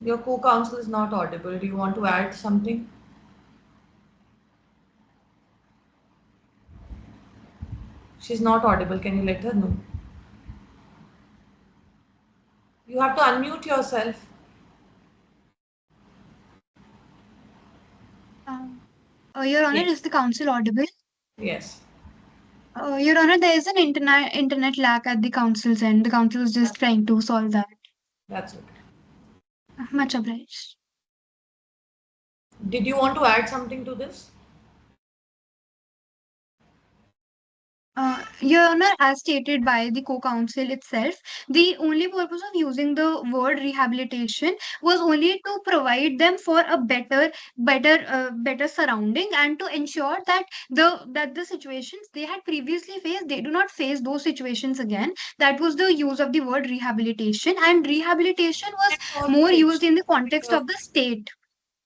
Your co-counsel is not audible. Do you want to add something? She's not audible. Can you let her know? You have to unmute yourself. Your Honor, Yes. is the council audible? Yes. Your Honor, there is an internet lag at the council's end. The council is just trying to solve that. That's okay. Much obliged. Did you want to add something to this? Your Honor, as stated by the co-counsel itself, the only purpose of using the word rehabilitation was only to provide them for a better surrounding and to ensure that the situations they had previously faced, they do not face those situations again. That was the use of the word rehabilitation, and rehabilitation was That's more also used in the extremely context of the state.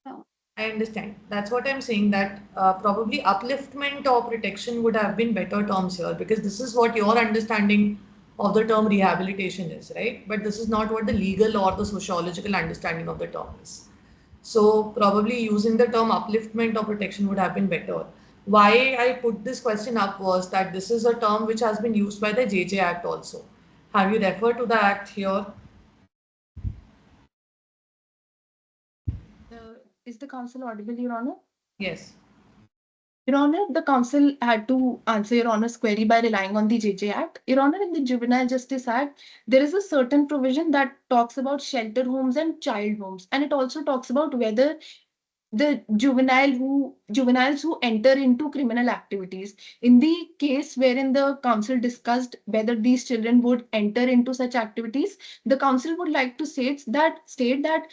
Uh, I understand. That's what I'm saying, that probably upliftment or protection would have been better terms here, because this is what your understanding of the term rehabilitation is, right? But this is not what the legal or the sociological understanding of the term is. So probably using the term upliftment or protection would have been better. Why I put this question up was that this is a term which has been used by the JJ Act also. Have you referred to the act here? Is the council audible, Your Honor? Yes. Your Honor, the council had to answer Your Honor's query by relying on the JJ Act. Your Honor, in the Juvenile Justice Act, there is a certain provision that talks about shelter homes and child homes, and it also talks about whether the juveniles who enter into criminal activities. In the case wherein the council discussed whether these children would enter into such activities, the council would like to state that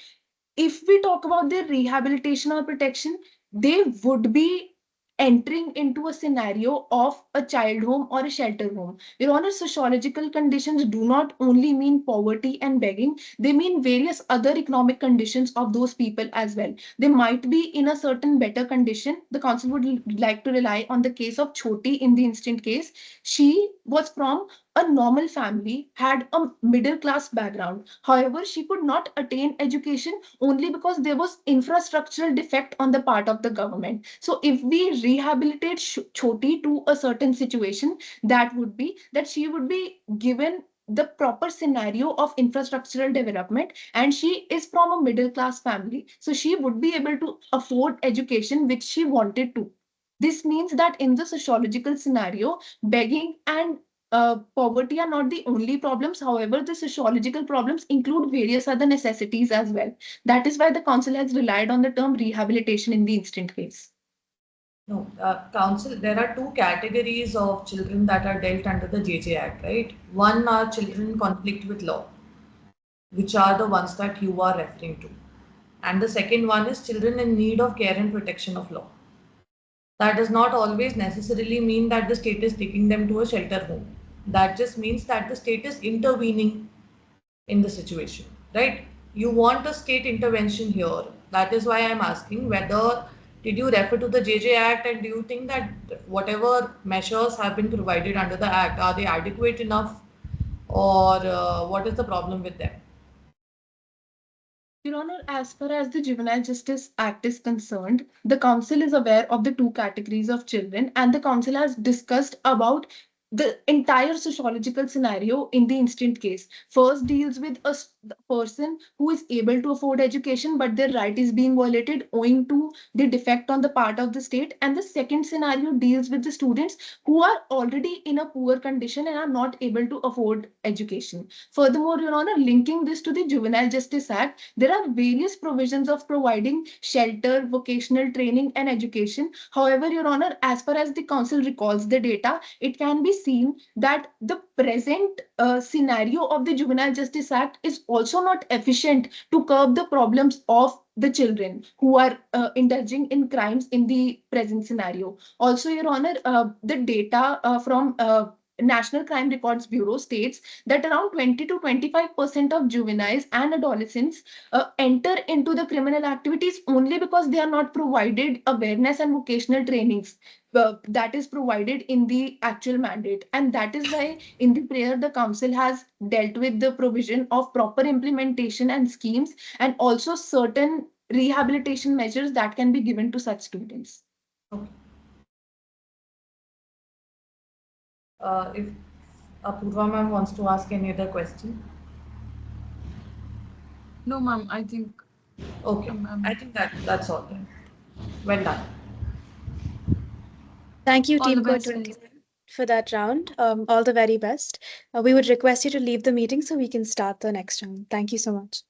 if we talk about their rehabilitation or protection, they would be entering into a scenario of a child home or a shelter home. Your Honor, sociological conditions do not only mean poverty and begging, they mean various other economic conditions of those people as well. They might be in a certain better condition. The council would like to rely on the case of Choti in the instant case. She was from a normal family, had a middle class background. However, she could not attain education only because there was infrastructural defect on the part of the government. So if we rehabilitate Choti to a certain situation, that would be that she would be given the proper scenario of infrastructural development, and she is from a middle class family, so she would be able to afford education which she wanted to. This means that in the sociological scenario, begging and poverty are not the only problems. However, the sociological problems include various other necessities as well. That is why the council has relied on the term rehabilitation in the instant case. No, council, there are two categories of children that are dealt under the JJ Act, right? One are children in conflict with law, which are the ones that you are referring to. And the second one is children in need of care and protection of law. That does not always necessarily mean that the state is taking them to a shelter home. That just means that the state is intervening in the situation, right? You want a state intervention here. That is why I'm asking whether did you refer to the JJ Act, and do you think that whatever measures have been provided under the Act, are they adequate enough, or what is the problem with them? Your Honor, as far as the Juvenile Justice Act is concerned, the Council is aware of the two categories of children, and the Council has discussed about the entire sociological scenario in the instant case. First deals with the person who is able to afford education, but their right is being violated owing to the defect on the part of the state. And the second scenario deals with the students who are already in a poor condition and are not able to afford education. Furthermore, Your Honor, linking this to the Juvenile Justice Act, there are various provisions of providing shelter, vocational training, and education. However, Your Honor, as far as the Council recalls the data, it can be seen that the present scenario of the Juvenile Justice Act is also not efficient to curb the problems of the children who are indulging in crimes in the present scenario. Also, Your Honor, the data from National Crime Records Bureau states that around 20 to 25% of juveniles and adolescents enter into the criminal activities only because they are not provided awareness and vocational trainings that is provided in the actual mandate. And that is why in the prayer, the council has dealt with the provision of proper implementation and schemes, and also certain rehabilitation measures that can be given to such students. Okay. If Apurva ma'am wants to ask any other question. No, ma'am, I think Okay, I I'm think that's all then. Well done. Thank you, All the Team Code best. 21, for that round. All the very best. We would request you to leave the meeting so we can start the next round. Thank you so much.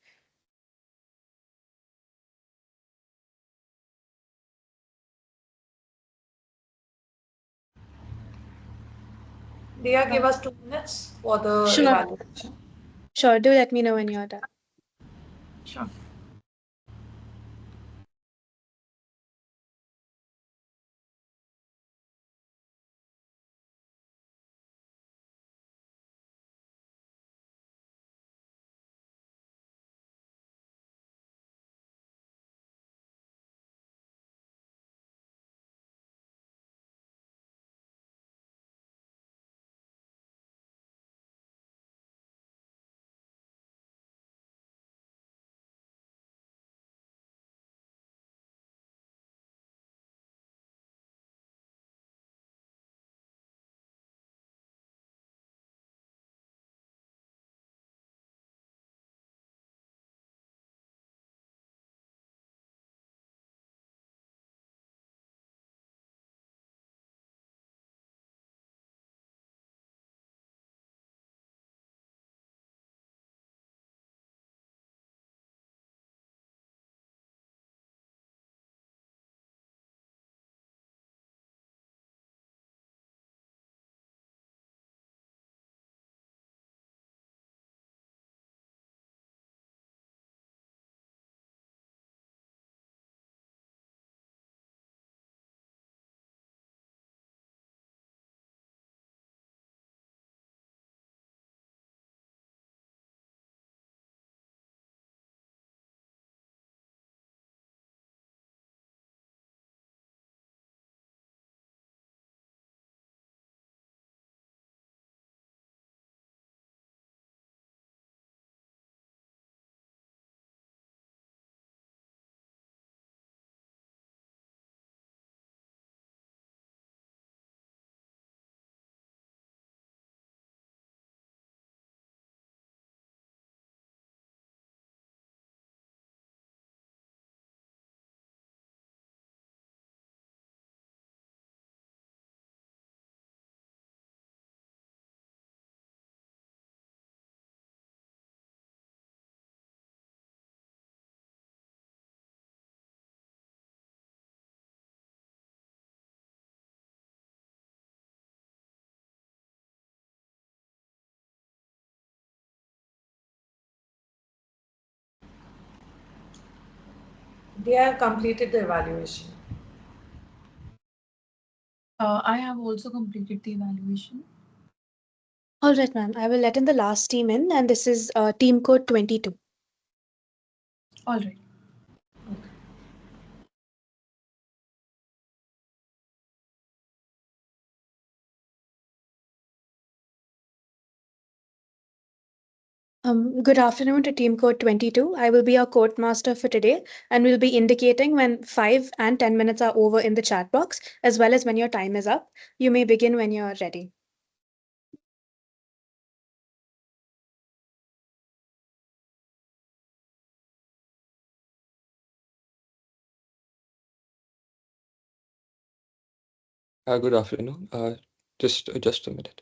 Dia, Uh, give us 2 minutes for the sure, evaluation. sure. Do let me know when you're done. sure. They have completed the evaluation. I have also completed the evaluation. All right, ma'am. I will let in the last team in, and this is team code 22. All right. Good afternoon to team code 22. I will be your court master for today and will be indicating when 5 and 10 minutes are over in the chat box, as well as when your time is up. You may begin when you're ready. Good afternoon. Just a minute.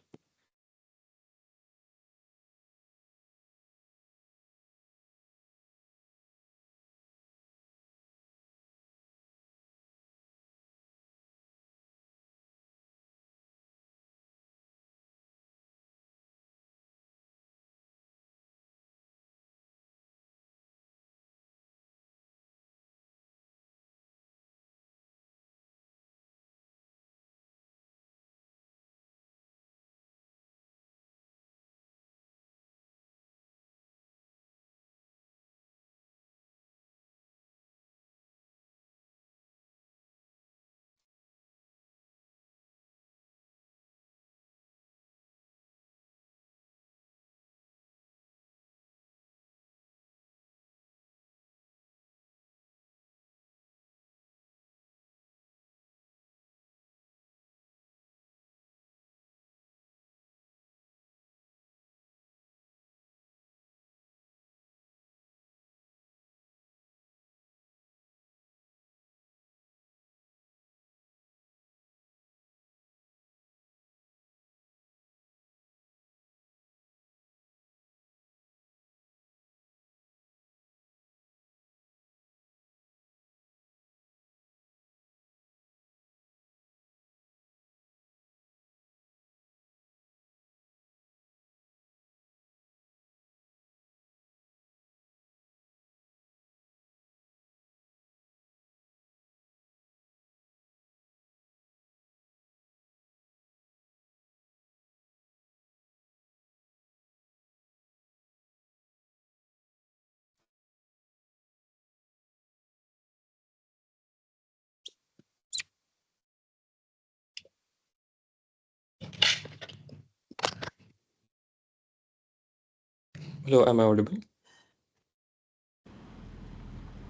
Hello, am I audible?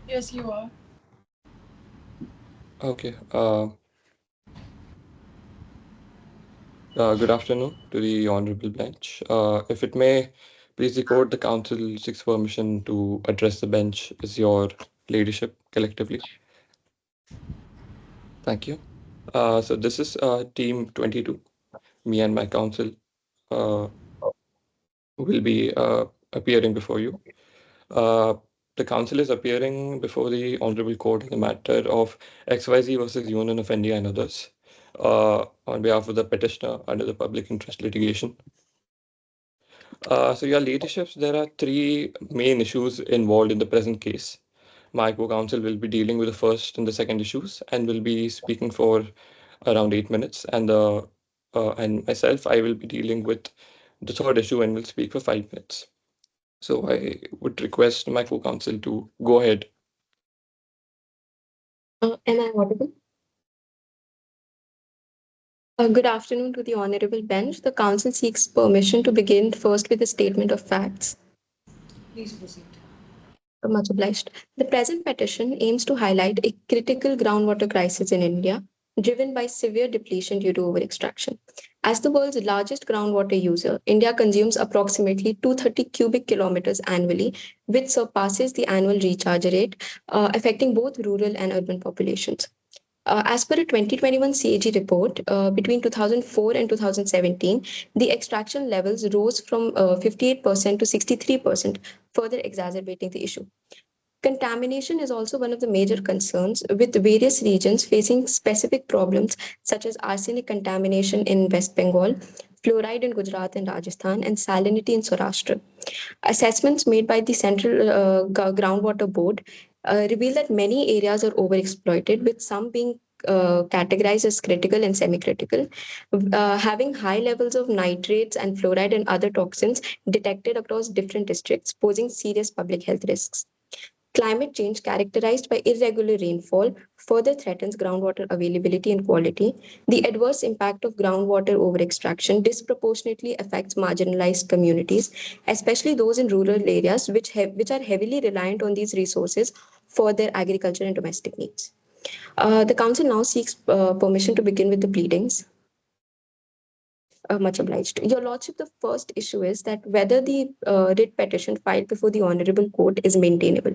Yes, you are. Okay. Good afternoon to the honorable bench. If it may please the court, the council seeks permission to address the bench as your ladyship collectively. Thank you. So this is team 22. Me and my counsel uh, will be appearing before you. Uh, the council is appearing before the Honorable Court in the matter of XYZ versus Union of India and others on behalf of the petitioner under the public interest litigation. So, your leaderships, there are three main issues involved in the present case. My co-counsel will be dealing with the first and the second issues and will be speaking for around 8 minutes. And myself, I will be dealing with the third issue and will speak for 5 minutes. So I would request my co-counsel to go ahead. Am I audible? Good afternoon to the Honorable Bench. The Council seeks permission to begin first with a statement of facts. Please proceed. Much obliged. The present petition aims to highlight a critical groundwater crisis in India, driven by severe depletion due to over extraction. As the world's largest groundwater user, India consumes approximately 230 cubic kilometers annually, which surpasses the annual recharge rate, affecting both rural and urban populations. As per a 2021 CAG report, between 2004 and 2017, the extraction levels rose from 58% to 63%, further exacerbating the issue. Contamination is also one of the major concerns, with various regions facing specific problems such as arsenic contamination in West Bengal, fluoride in Gujarat and Rajasthan, and salinity in Saurashtra. Assessments made by the Central Groundwater Board reveal that many areas are overexploited, with some being categorized as critical and semi-critical, having high levels of nitrates and fluoride and other toxins detected across different districts, posing serious public health risks. Climate change, characterized by irregular rainfall, further threatens groundwater availability and quality. The adverse impact of groundwater overextraction disproportionately affects marginalized communities, especially those in rural areas which are heavily reliant on these resources for their agriculture and domestic needs. The Council now seeks permission to begin with the pleadings. Much obliged. Your Lordship, the first issue is that whether the writ petition filed before the Honorable Court is maintainable.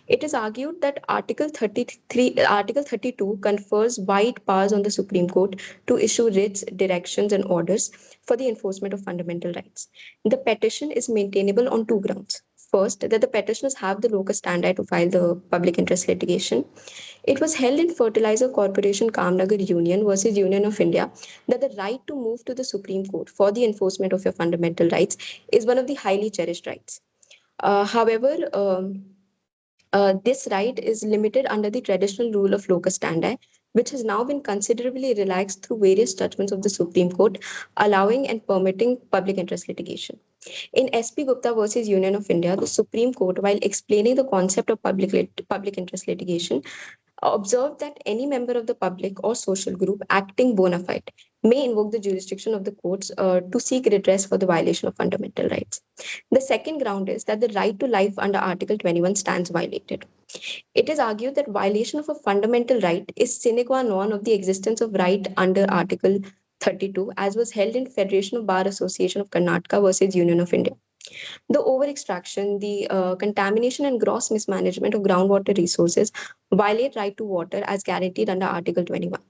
It is argued that Article 32 confers wide powers on the Supreme Court to issue writs, directions, and orders for the enforcement of fundamental rights. The petition is maintainable on two grounds. First, that the petitioners have the locus standi to file the public interest litigation. It was held in Fertilizer Corporation Kamnagar Union versus Union of India that the right to move to the Supreme Court for the enforcement of your fundamental rights is one of the highly cherished rights. However, this right is limited under the traditional rule of locus standi, which has now been considerably relaxed through various judgments of the Supreme Court, allowing and permitting public interest litigation. In SP Gupta versus Union of India, the Supreme Court, while explaining the concept of public interest litigation, observed that any member of the public or social group acting bona fide may invoke the jurisdiction of the courts to seek redress for the violation of fundamental rights. The second ground is that the right to life under Article 21 stands violated. It is argued that violation of a fundamental right is sine qua non of the existence of right under Article 32, as was held in Federation of Bar Association of Karnataka versus Union of India. The over extraction, the contamination, and gross mismanagement of groundwater resources violate right to water as guaranteed under Article 21.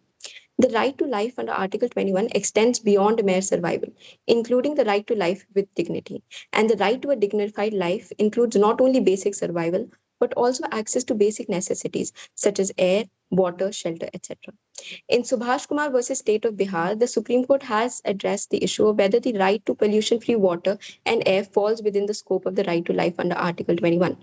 The right to life under Article 21 extends beyond mere survival, including the right to life with dignity. And the right to a dignified life includes not only basic survival, but also access to basic necessities such as air, water, shelter, etc. In Subhash Kumar versus State of Bihar, the Supreme Court has addressed the issue of whether the right to pollution free water and air falls within the scope of the right to life under Article 21.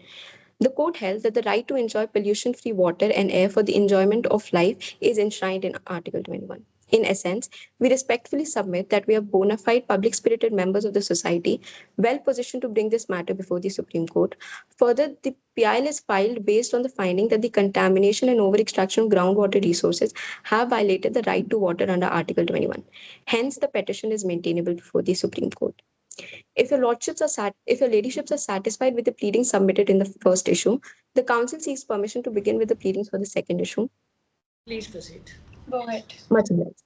The court held that the right to enjoy pollution free water and air for the enjoyment of life is enshrined in Article 21. In essence, we respectfully submit that we are bona fide public spirited members of the society, well positioned to bring this matter before the Supreme Court. Further, the PIL is filed based on the finding that the contamination and over extraction of groundwater resources have violated the right to water under Article 21. Hence, the petition is maintainable before the Supreme Court. If your ladyships are satisfied with the pleadings submitted in the first issue, the council seeks permission to begin with the pleadings for the second issue. Please proceed. Go ahead. Much obliged.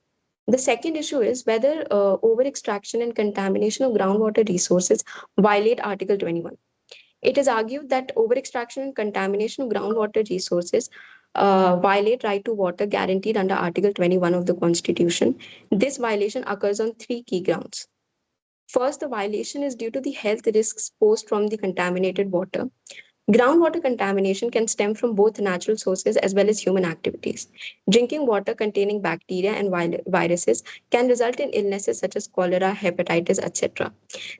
The second issue is whether over extraction and contamination of groundwater resources violate Article 21. It is argued that over extraction and contamination of groundwater resources violate right to water guaranteed under Article 21 of the Constitution. This violation occurs on three key grounds. First, the violation is due to the health risks posed from the contaminated water. Groundwater contamination can stem from both natural sources as well as human activities. Drinking water containing bacteria and viruses can result in illnesses such as cholera, hepatitis, etc.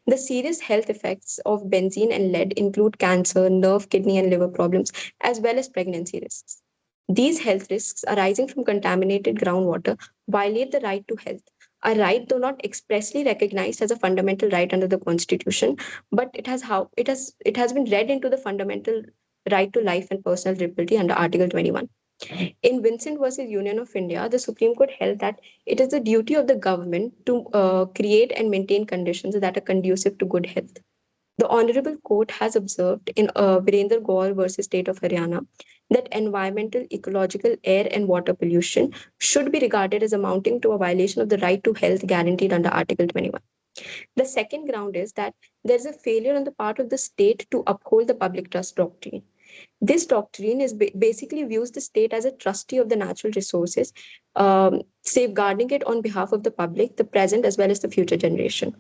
The serious health effects of benzene and lead include cancer, nerve, kidney, and liver problems, as well as pregnancy risks. These health risks arising from contaminated groundwater violate the right to health, a right though not expressly recognized as a fundamental right under the Constitution, but it has been read into the fundamental right to life and personal liberty under Article 21. In Vincent versus Union of India, the Supreme Court held that it is the duty of the government to create and maintain conditions that are conducive to good health. The Honorable Court has observed in Virender Gaur versus State of Haryana that environmental, ecological, air, and water pollution should be regarded as amounting to a violation of the right to health guaranteed under Article 21. The second ground is that there is a failure on the part of the state to uphold the public trust doctrine. This doctrine is basically views the state as a trustee of the natural resources, safeguarding it on behalf of the public, the present as well as the future generation.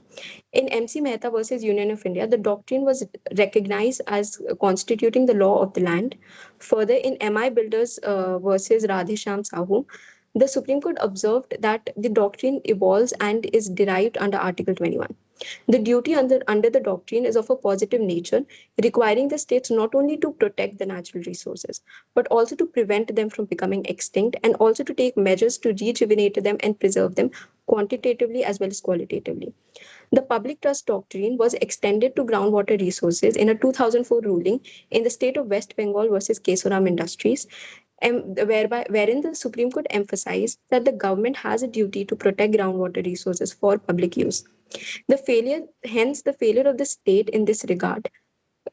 In MC Mehta versus Union of India, the doctrine was recognized as constituting the law of the land. Further, in MI Builders versus Radhesham Sahu, the Supreme Court observed that the doctrine evolves and is derived under Article 21. The duty under the doctrine is of a positive nature, requiring the states not only to protect the natural resources, but also to prevent them from becoming extinct and also to take measures to rejuvenate them and preserve them quantitatively as well as qualitatively. The public trust doctrine was extended to groundwater resources in a 2004 ruling in the state of West Bengal versus Kesoram Industries, wherein the Supreme Court emphasized that the government has a duty to protect groundwater resources for public use. Hence, the failure of the state in this regard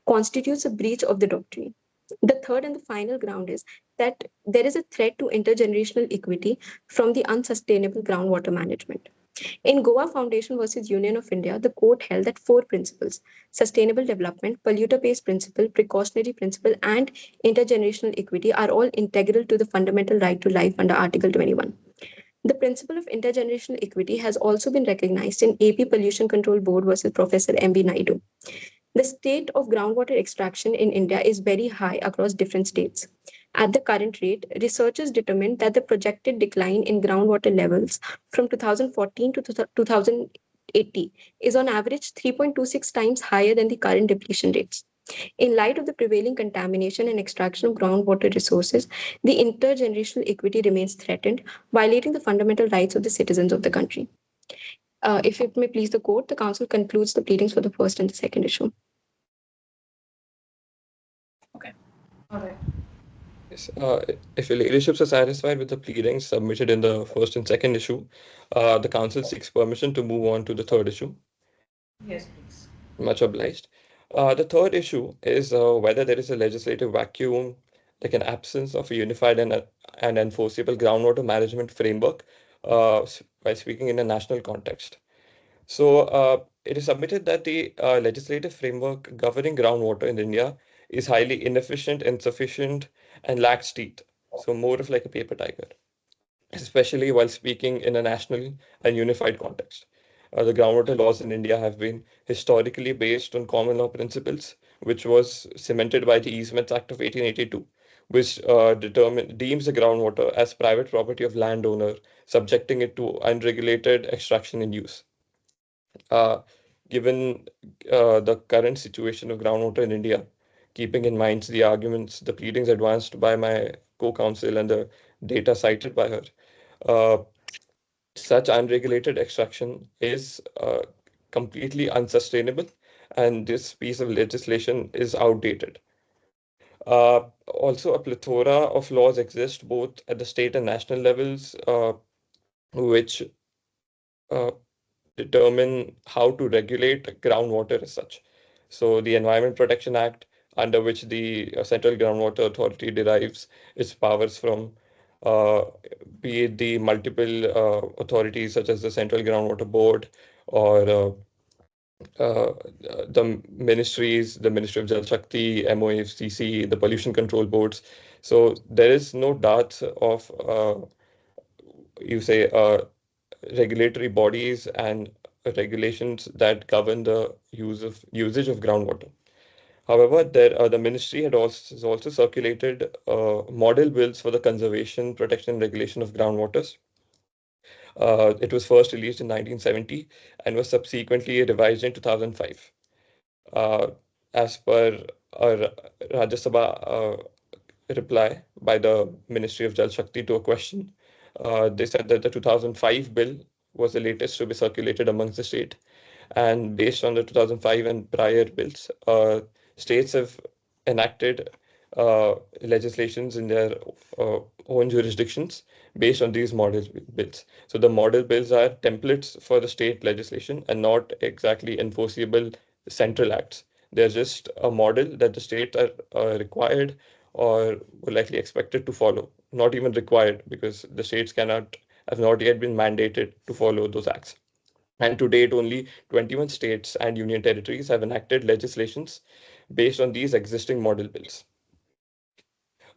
constitutes a breach of the doctrine. The third and the final ground is that there is a threat to intergenerational equity from the unsustainable groundwater management. In Goa Foundation versus Union of India, the court held that four principles: sustainable development, polluter pays principle, precautionary principle, and intergenerational equity are all integral to the fundamental right to life under Article 21. The principle of intergenerational equity has also been recognized in AP Pollution Control Board versus Professor M.B. Naidu. The state of groundwater extraction in India is very high across different states. At the current rate, researchers determined that the projected decline in groundwater levels from 2014 to 2080 is on average 3.26 times higher than the current depletion rates. In light of the prevailing contamination and extraction of groundwater resources, the intergenerational equity remains threatened, violating the fundamental rights of the citizens of the country. If it may please the court, the council concludes the pleadings for the first and the second issue. Okay. All right. Yes, if your ladyships are satisfied with the pleadings submitted in the first and second issue, the council seeks permission to move on to the third issue. Yes, please. Much obliged. The third issue is whether there is a legislative vacuum, like an absence of a unified and enforceable groundwater management framework, by speaking in a national context. So, it is submitted that the legislative framework governing groundwater in India is highly inefficient, insufficient, and lacks teeth. So, more of like a paper tiger, especially while speaking in a national and unified context. The groundwater laws in India have been historically based on common law principles, which was cemented by the Easements Act of 1882, which deems the groundwater as private property of landowner, subjecting it to unregulated extraction and use. Uh, Given the current situation of groundwater in India, keeping in mind the arguments, the pleadings advanced by my co-counsel and the data cited by her, uh, such unregulated extraction is completely unsustainable, and this piece of legislation is outdated. Also, a plethora of laws exist both at the state and national levels, which uh, determine how to regulate groundwater as such. So, the Environment Protection Act, under which the Central Groundwater Authority derives its powers from, uh, be it the multiple authorities such as the Central Groundwater Board or uh, the ministries, the Ministry of Jal Shakti, MOFCC, the pollution control boards. So there is no doubt of, you say, regulatory bodies and regulations that govern the usage of groundwater. However, the ministry has also circulated model bills for the conservation, protection, and regulation of groundwaters. It was first released in 1970 and was subsequently revised in 2005. Uh, as per a Rajya Sabha reply by the Ministry of Jal Shakti to a question, they said that the 2005 bill was the latest to be circulated amongst the state, and based on the 2005 and prior bills, states have enacted legislations in their own jurisdictions based on these model bills. So the model bills are templates for the state legislation and not exactly enforceable central acts. They're just a model that the states are required or were likely expected to follow. Not even required, because the states have not yet been mandated to follow those acts. And to date, only 21 states and union territories have enacted legislations based on these existing model bills.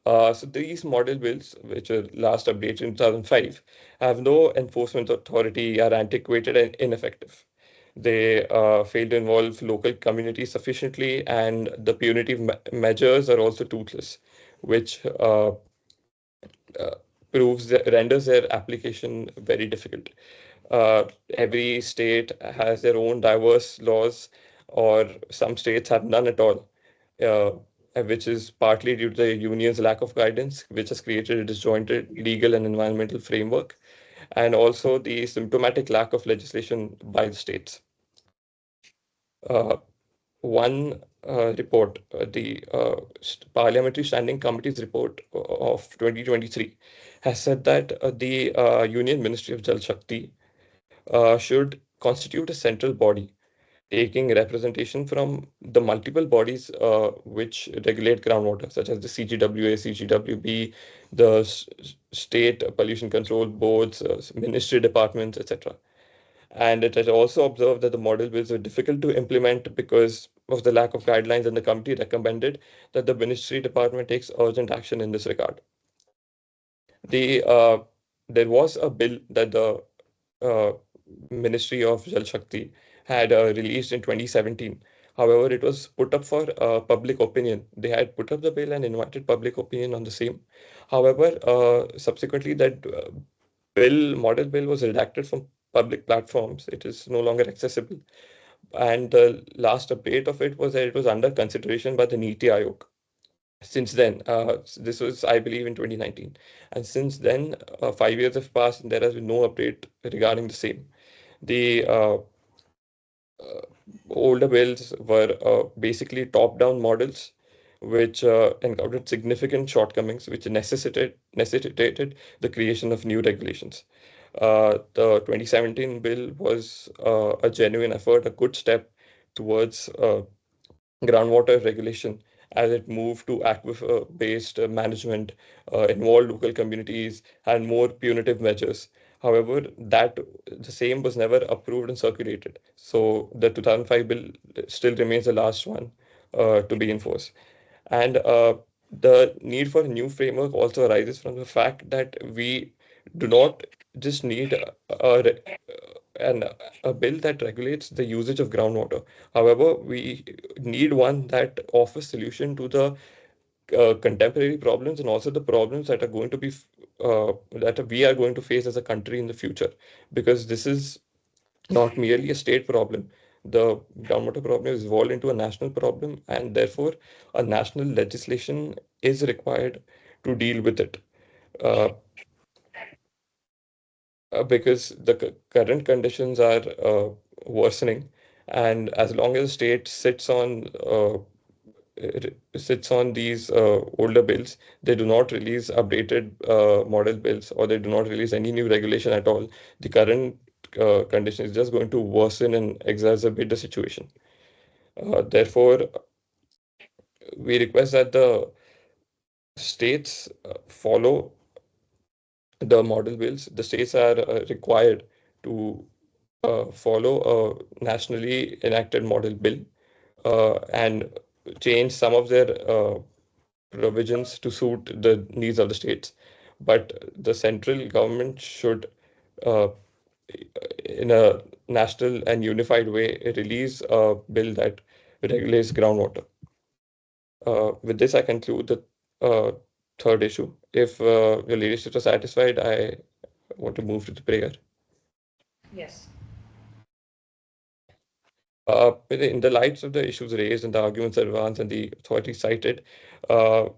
So these model bills, which were last updated in 2005, have no enforcement authority, are antiquated and ineffective. They fail to involve local communities sufficiently, and the punitive measures are also toothless, which uh, renders their application very difficult. Every state has their own diverse laws, or some states have none at all, uh, which is partly due to the union's lack of guidance, which has created a disjointed legal and environmental framework, and also the symptomatic lack of legislation by the states. Uh, One report, the Parliamentary Standing Committee's report of 2023, has said that the Union Ministry of Jal Shakti should constitute a central body taking representation from the multiple bodies which regulate groundwater, such as the CGWA, CGWB, the state pollution control boards, ministry departments, etc. And it has also observed that the model bills were difficult to implement because of the lack of guidelines, and the committee recommended that the ministry department takes urgent action in this regard. The There was a bill that the uh, Ministry of Jal Shakti had released in 2017. However, it was put up for public opinion. They had put up the bill and invited public opinion on the same. However, subsequently, that model bill was redacted from public platforms. It is no longer accessible. And the last update of it was that it was under consideration by the Niti Aayog. Since then, this was, I believe, in 2019. And since then, 5 years have passed and there has been no update regarding the same. The uh, older bills were basically top-down models, which encountered significant shortcomings, which necessitated the creation of new regulations. The 2017 bill was a genuine effort, a good step towards groundwater regulation as it moved to aquifer-based management, involved local communities, and more punitive measures. However, that the same was never approved and circulated. So the 2005 bill still remains the last one to be enforced. And the need for a new framework also arises from the fact that we do not just need an, a bill that regulates the usage of groundwater. However, we need one that offers solution to the contemporary problems and also the problems that are going to be that we are going to face as a country in the future, because this is not merely a state problem. The groundwater problem is evolved into a national problem, and therefore, a national legislation is required to deal with it. Uh, because the current conditions are worsening, and as long as the state sits on these older bills, they do not release updated model bills, or they do not release any new regulation at all. The current condition is just going to worsen and exacerbate the situation. Therefore, we request that the states follow the model bills. The states are required to follow a nationally enacted model bill and change some of their provisions to suit the needs of the states. But the central government should, uh, in a national and unified way, release a bill that regulates groundwater. With this, I conclude the third issue. If your leadership is satisfied, I want to move to the prayer. Yes. In the lights of the issues raised and the arguments advanced and the authorities cited,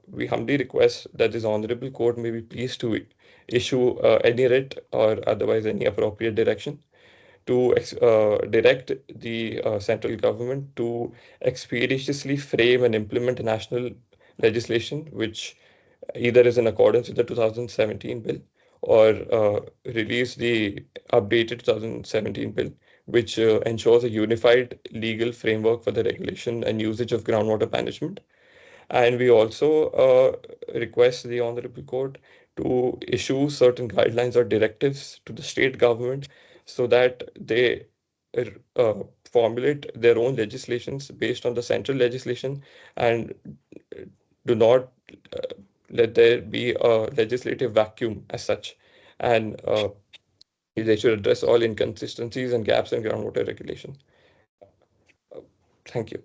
we humbly request that this honorable court may be pleased to issue any writ or otherwise any appropriate direction to direct the central government to expeditiously frame and implement national legislation which either is in accordance with the 2017 bill or release the updated 2017 bill, which ensures a unified legal framework for the regulation and usage of groundwater management. And we also request the Honorable Court to issue certain guidelines or directives to the state government so that they formulate their own legislations based on the central legislation and do not uh, let there be a legislative vacuum as such. And they should address all inconsistencies and gaps in groundwater regulation. Thank you.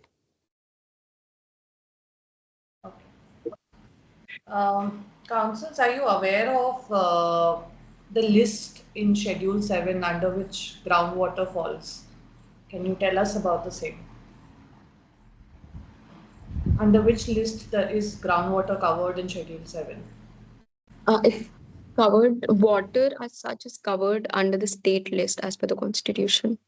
Councils, are you aware of the list in Schedule 7 under which groundwater falls. Can you tell us about the same? Under which list there is groundwater covered in Schedule 7? It's covered, water as such is covered under the state list as per the constitution.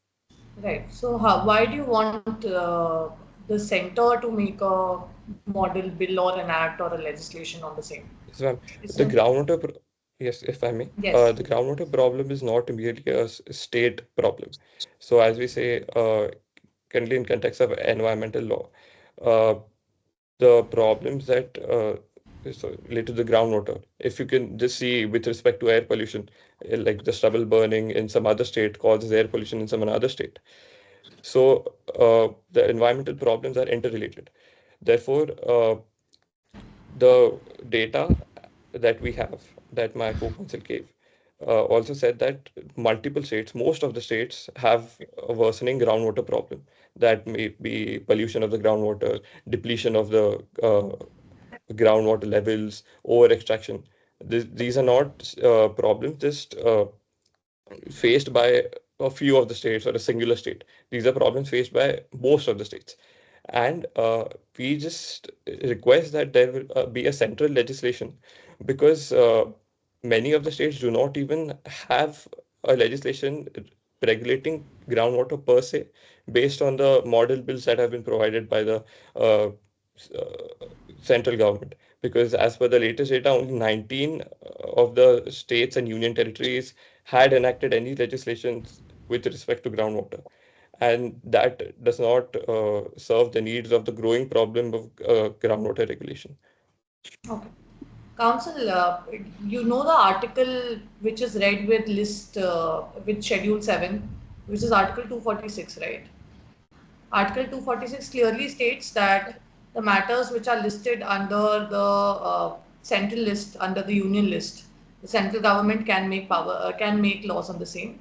Right. So, why do you want the center to make a model bill or an act or a legislation on the same? So, ma'am, Is the it? groundwater, yes, if I may, Yes. the groundwater problem is not merely a state problem. So, as we say, currently in context of environmental law, uh, the problems that so relate to the groundwater, if you can just see with respect to air pollution, like the stubble burning in some other state causes air pollution in some another state. So, the environmental problems are interrelated. Therefore, the data that we have, that my co-counsel gave, also said that multiple states, most of the states have a worsening groundwater problem. That may be pollution of the groundwater, depletion of the groundwater levels, over extraction. These are not problems just faced by a few of the states or a singular state. These are problems faced by most of the states. And we just request that there will be a central legislation because many of the states do not even have a legislation regulating groundwater per se based on the model bills that have been provided by the central government. Because as per the latest data, only 19 of the states and union territories had enacted any legislations with respect to groundwater, and that does not serve the needs of the growing problem of groundwater regulation. Okay. Council, you know the article which is read with Schedule 7, which is Article 246, right? Article 246 clearly states that the matters which are listed under the central list, under the union list, the central government can make laws on the same.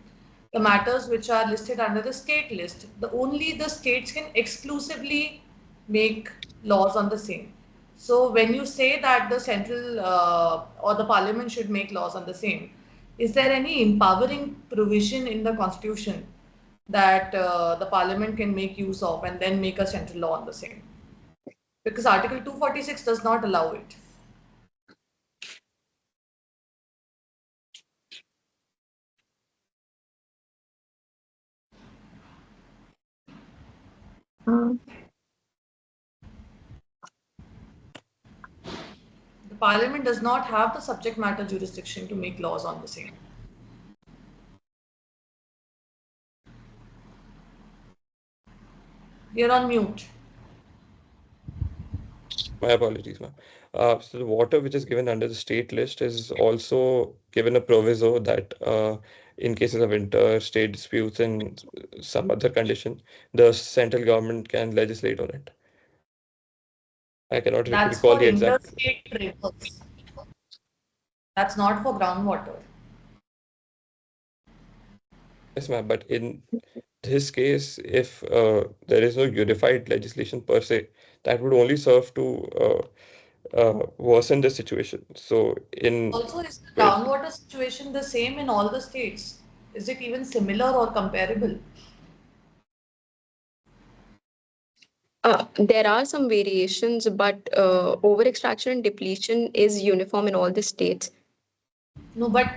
The matters which are listed under the state list, only the states can exclusively make laws on the same. So when you say that the central or the parliament should make laws on the same, is there any empowering provision in the constitution that the parliament can make use of and then make a central law on the same? Because Article 246 does not allow it. Uh, The parliament does not have the subject matter jurisdiction to make laws on the same. You're on mute. My apologies, ma'am. So the water which is given under the state list is also given a proviso that in cases of interstate disputes and some other condition, the central government can legislate on it. I cannot That's recall for the exact. interstate rivers. That's not for groundwater. Yes, ma'am. But in this case, if there is no unified legislation per se, that would only serve to worsen the situation. So in Also, is the with groundwater situation the same in all the states? Is it even similar or comparable? there are some variations, but over extraction and depletion is uniform in all the states. No, but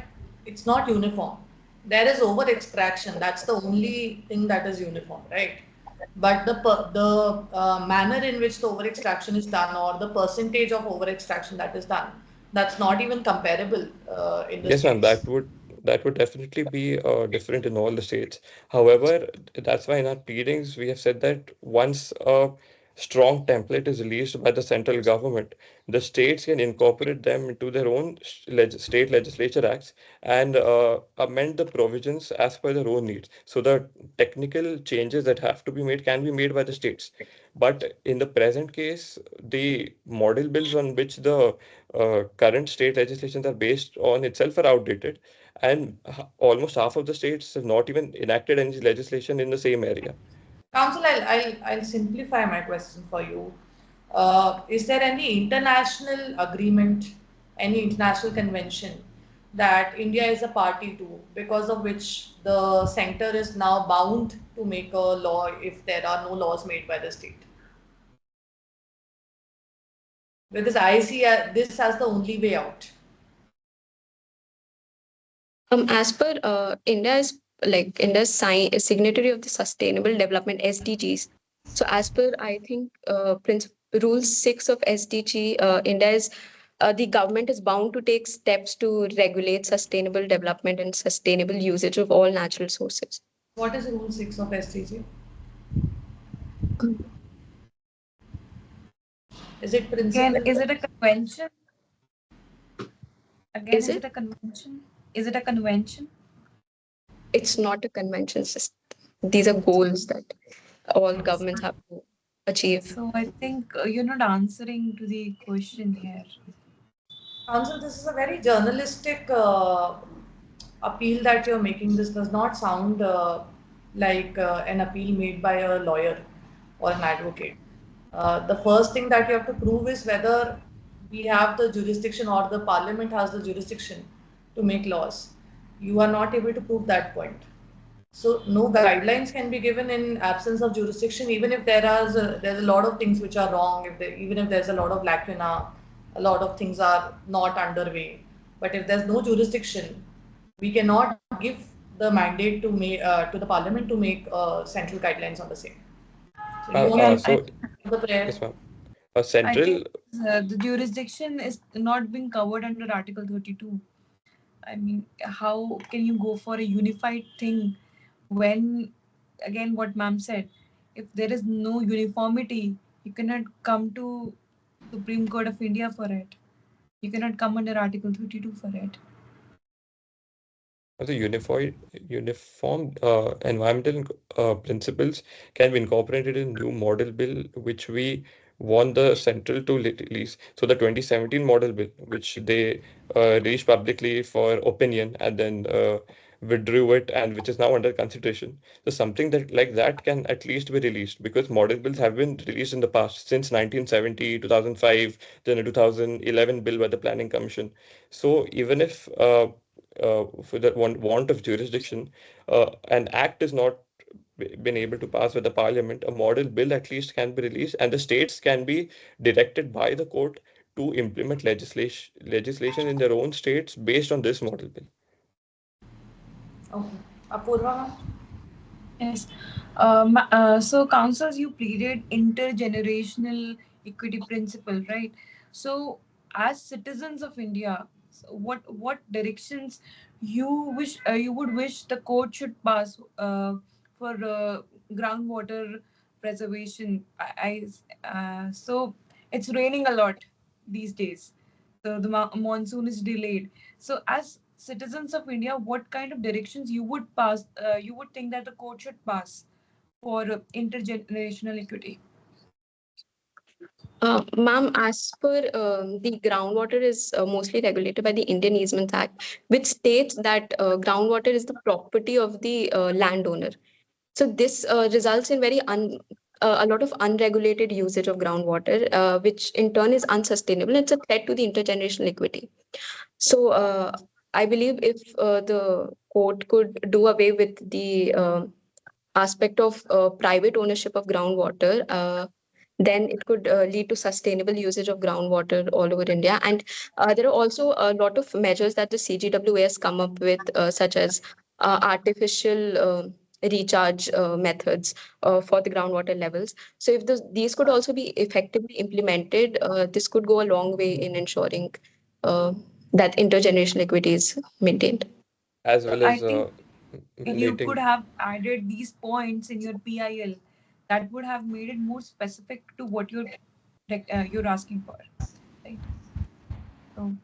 it's not uniform. There is over extraction. That's the only thing that is uniform, right? But the manner in which the over extraction is done or the percentage of over extraction that is done, that's not even comparable in the Yes, ma'am, states. that would definitely be different in all the states. However, that's why in our pleadings we have said that once a strong template is released by the central government, the states can incorporate them into their own state legislature acts and amend the provisions as per their own needs. So the technical changes that have to be made can be made by the states. But in the present case, the model bills on which the current state legislations are based on itself are outdated, and almost half of the states have not even enacted any legislation in the same area. Council, I'll simplify my question for you. Is there any international agreement, any international convention that India is a party to, because of which the center is now bound to make a law if there are no laws made by the state. Because I see this as the only way out. As per India is India's signatory of the Sustainable Development SDGs. So as per I think Rule 6 of SDG, India is the government is bound to take steps to regulate sustainable development and sustainable usage of all natural sources. What is Rule 6 of SDG? Is it Again, principle? is it a convention? Again, Is is it it? a convention? Is it a convention? It's not a convention system. These are goals that all governments have to achieve. So I think you're not answering to the question here. Counsel, this is a very journalistic appeal that you're making. This does not sound like an appeal made by a lawyer or an advocate. The first thing that you have to prove is whether we have the jurisdiction or the parliament has the jurisdiction to make laws. You are not able to prove that point. So no guidelines can be given in absence of jurisdiction, even if there's a lot of things which are wrong. Even if there's a lot of lacuna, a lot of things are not underway. But if there's no jurisdiction, we cannot give the mandate to the parliament to make central guidelines on the same. So you want Again, to I So the prayer? yes, ma'am. I think Central the jurisdiction is not being covered under Article 32. I mean, how can you go for a unified thing when, again, what ma'am said, if there is no uniformity, you cannot come to Supreme Court of India for it. You cannot come under Article 32 for it. the uniform environmental principles can be incorporated in new model bill, which we want the central to release. So the 2017 model bill, which they released publicly for opinion and then withdrew it, and which is now under consideration. So something that like that can at least be released, because model bills have been released in the past since 1970, 2005, then a 2011 bill by the Planning Commission. So even if for the want of jurisdiction, an act is not been able to pass with the parliament, a model bill at least can be released, and the states can be directed by the court to implement legislation in their own states based on this model bill. Okay. Apurva, ma'am? Yes. So, councils, you pleaded intergenerational equity principle, right? So, as citizens of India, so what directions you would wish the court should pass for groundwater preservation? So it's raining a lot these days. So the monsoon is delayed. So, as citizens of India, what kind of directions you would pass? You would think that the court should pass for intergenerational equity. Ma'am, as per the groundwater is mostly regulated by the Indian Easements Act, which states that groundwater is the property of the landowner. So this results in a lot of unregulated usage of groundwater, which in turn is unsustainable. It's a threat to the intergenerational equity. So I believe if the court could do away with the aspect of private ownership of groundwater, then it could lead to sustainable usage of groundwater all over India. And there are also a lot of measures that the CGWA has come up with, such as artificial recharge methods for the groundwater levels. So if these could also be effectively implemented, this could go a long way in ensuring uh, that intergenerational equity is maintained. As well I as think you could relating. have added these points in your PIL. That would have made it more specific to what you're asking for, right? So,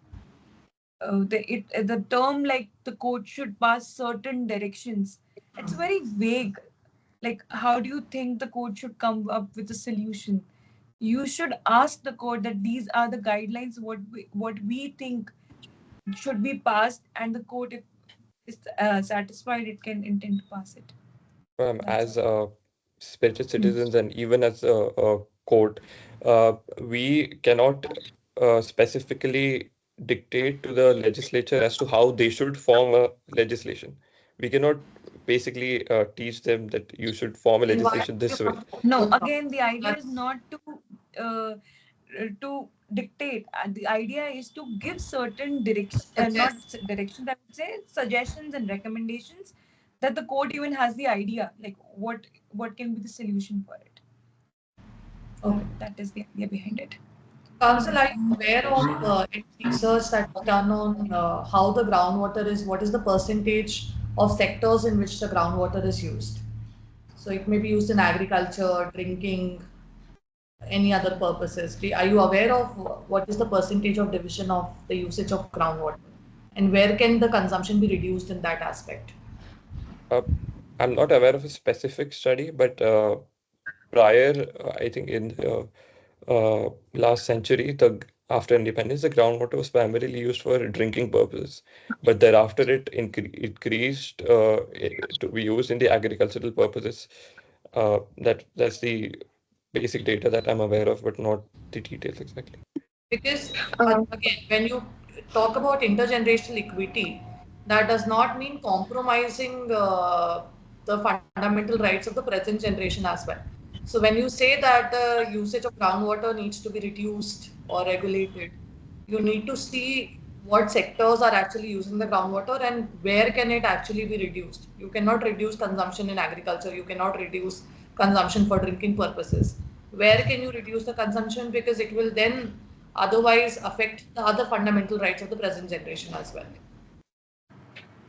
the term like the court should pass certain directions. It's very vague. Like, how do you think the court should come up with a solution? You should ask the court that these are the guidelines, what we think should be passed, and the court, if is satisfied, it can intend to pass it. That's As all. spirited Hmm. citizens and even as a court, we cannot specifically dictate to the legislature as to how they should form a legislation. We cannot basically teach them that you should form a Then why legislation do you this way. want to No, impose again, the something idea is that's not to dictate. The idea is to give certain direction, not suggest? directions. I would say suggestions and recommendations that the court even has the idea, like what can be the solution for it. Okay. That is the idea behind it. Council, are you aware of any research that was done on how the groundwater is, what is the percentage of sectors in which the groundwater is used? So it may be used in agriculture, drinking, any other purposes. Are you aware of what is the percentage of division of the usage of groundwater? And where can the consumption be reduced in that aspect? Uh, I'm not aware of a specific study, but prior, I think in last century, after independence, the groundwater was primarily used for drinking purposes, but thereafter it increased to be used in the agricultural purposes. That's the basic data that I'm aware of, but not the details exactly. Because Uh, again, when you talk about intergenerational equity, that does not mean compromising the fundamental rights of the present generation as well. So when you say that the usage of groundwater needs to be reduced or regulated, you need to see what sectors are actually using the groundwater and where can it actually be reduced. You cannot reduce consumption in agriculture, you cannot reduce consumption for drinking purposes. Where can you reduce the consumption, because it will then otherwise affect the other fundamental rights of the present generation as well.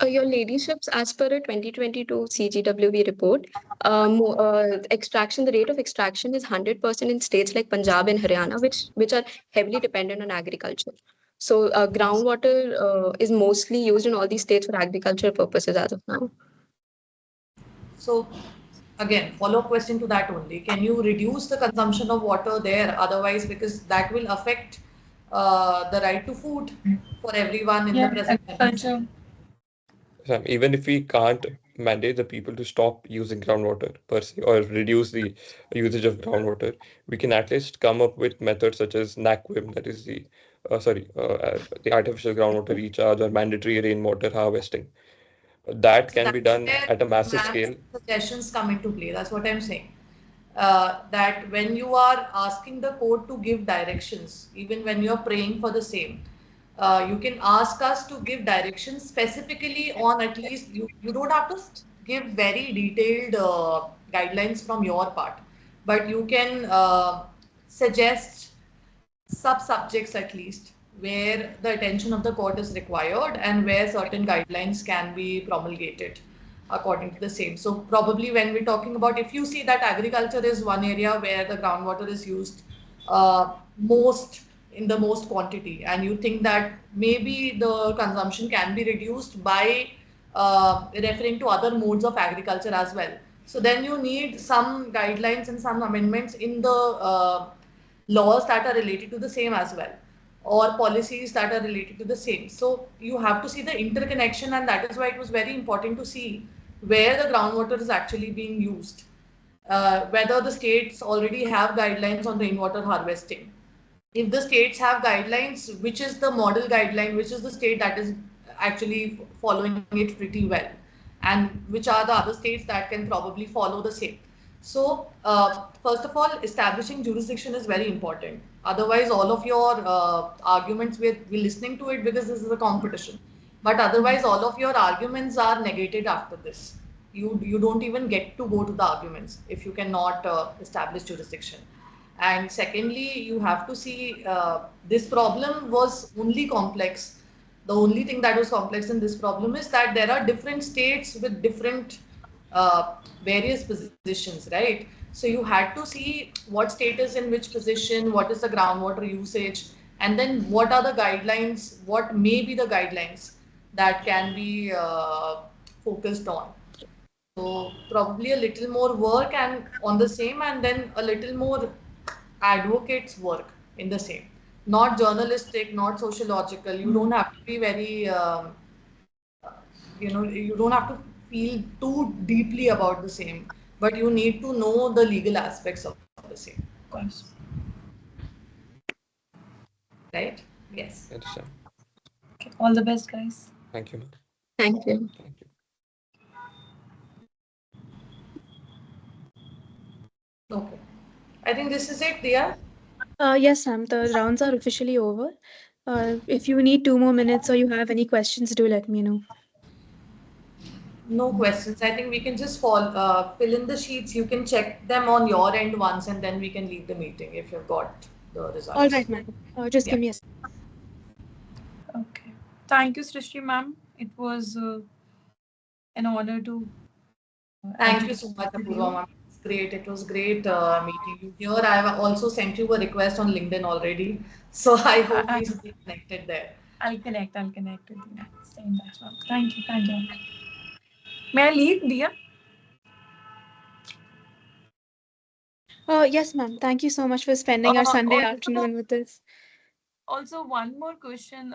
your ladyships, as per a 2022 CGWB report, the rate of extraction is 100% in states like Punjab and Haryana, which are heavily dependent on agriculture. So groundwater is mostly used in all these states for agricultural purposes as of now. So again, follow-up question to that only. Can you reduce the consumption of water there otherwise, because that will affect the right to food for everyone in the Yes, present generation? agriculture. Sam, even if we can't mandate the people to stop using groundwater per se or reduce the usage of groundwater, we can at least come up with methods such as NAQUIM, that is the artificial groundwater recharge or mandatory rainwater harvesting. That So can be that's done where at a massive maths scale. suggestions come into play. That's what I'm saying. That when you are asking the court to give directions, even when you're praying for the same, you can ask us to give directions specifically on, at least you don't have to give very detailed guidelines from your part, but you can suggest sub-subjects at least where the attention of the court is required and where certain guidelines can be promulgated according to the same. So probably when we're talking about, if you see that agriculture is one area where the groundwater is used most in the most quantity, and you think that maybe the consumption can be reduced by referring to other modes of agriculture as well. So then you need some guidelines and some amendments in the laws that are related to the same as well, or policies that are related to the same. So you have to see the interconnection, and that is why it was very important to see where the groundwater is actually being used, whether the states already have guidelines on rainwater harvesting. If the states have guidelines, which is the model guideline, which is the state that is actually following it pretty well, and which are the other states that can probably follow the same. So, first of all, establishing jurisdiction is very important. Otherwise, all of your arguments, we're listening to it because this is a competition. But otherwise, all of your arguments are negated after this. You don't even get to go to the arguments if you cannot establish jurisdiction. And secondly, you have to see this problem was only complex. The only thing that was complex in this problem is that there are different states with different various positions, right? So you had to see what state is in which position, what is the groundwater usage, and then what are the guidelines, what may be the guidelines that can be focused on. So probably a little more work and on the same, and then a little more advocates work in the same. Not journalistic, not sociological. You don't have to be very, you don't have to feel too deeply about the same, but you need to know the legal aspects of the same, Of course. right? Yes. Understand? Okay. All the best, guys. Thank you, ma'am. Thank you. Thank you. Okay. I think this is it, Dia. Yes, Sam, the rounds are officially over. If you need 2 more minutes or you have any questions, do let me know. No questions. I think we can just fill in the sheets. You can check them on your end once, and then we can leave the meeting if you've got the All results. right, ma'am. Just Yeah. give me a. Okay. Thank you, Srishti ma'am. It was an honor to Thank you actually so speak much, with Apurva, you. ma'am. It's great. It was great meeting you here. I've also sent you a request on LinkedIn already. So I hope I, we stay connected there. I'll connect. I'll connect with you. Stay in touch, ma'am. Thank you. Thank you. May I leave, Dia? Yes, ma'am. Thank you so much for spending our Sunday Also, afternoon with us. also, one more question.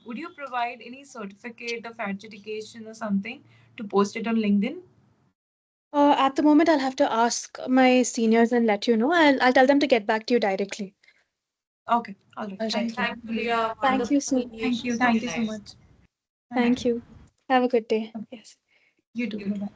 Would you provide any certificate of adjudication or something to post it on LinkedIn? At the moment, I'll have to ask my seniors and let you know. I'll tell them to get back to you directly. Okay. All right. All Thank right. you. Thank you, Dia. Thank you Wonderful so to much. meet Thank you. you. Very Thank you so nice. much. Bye bye. Thank you. Have a good day. Yes. You too. You Bye too. bye.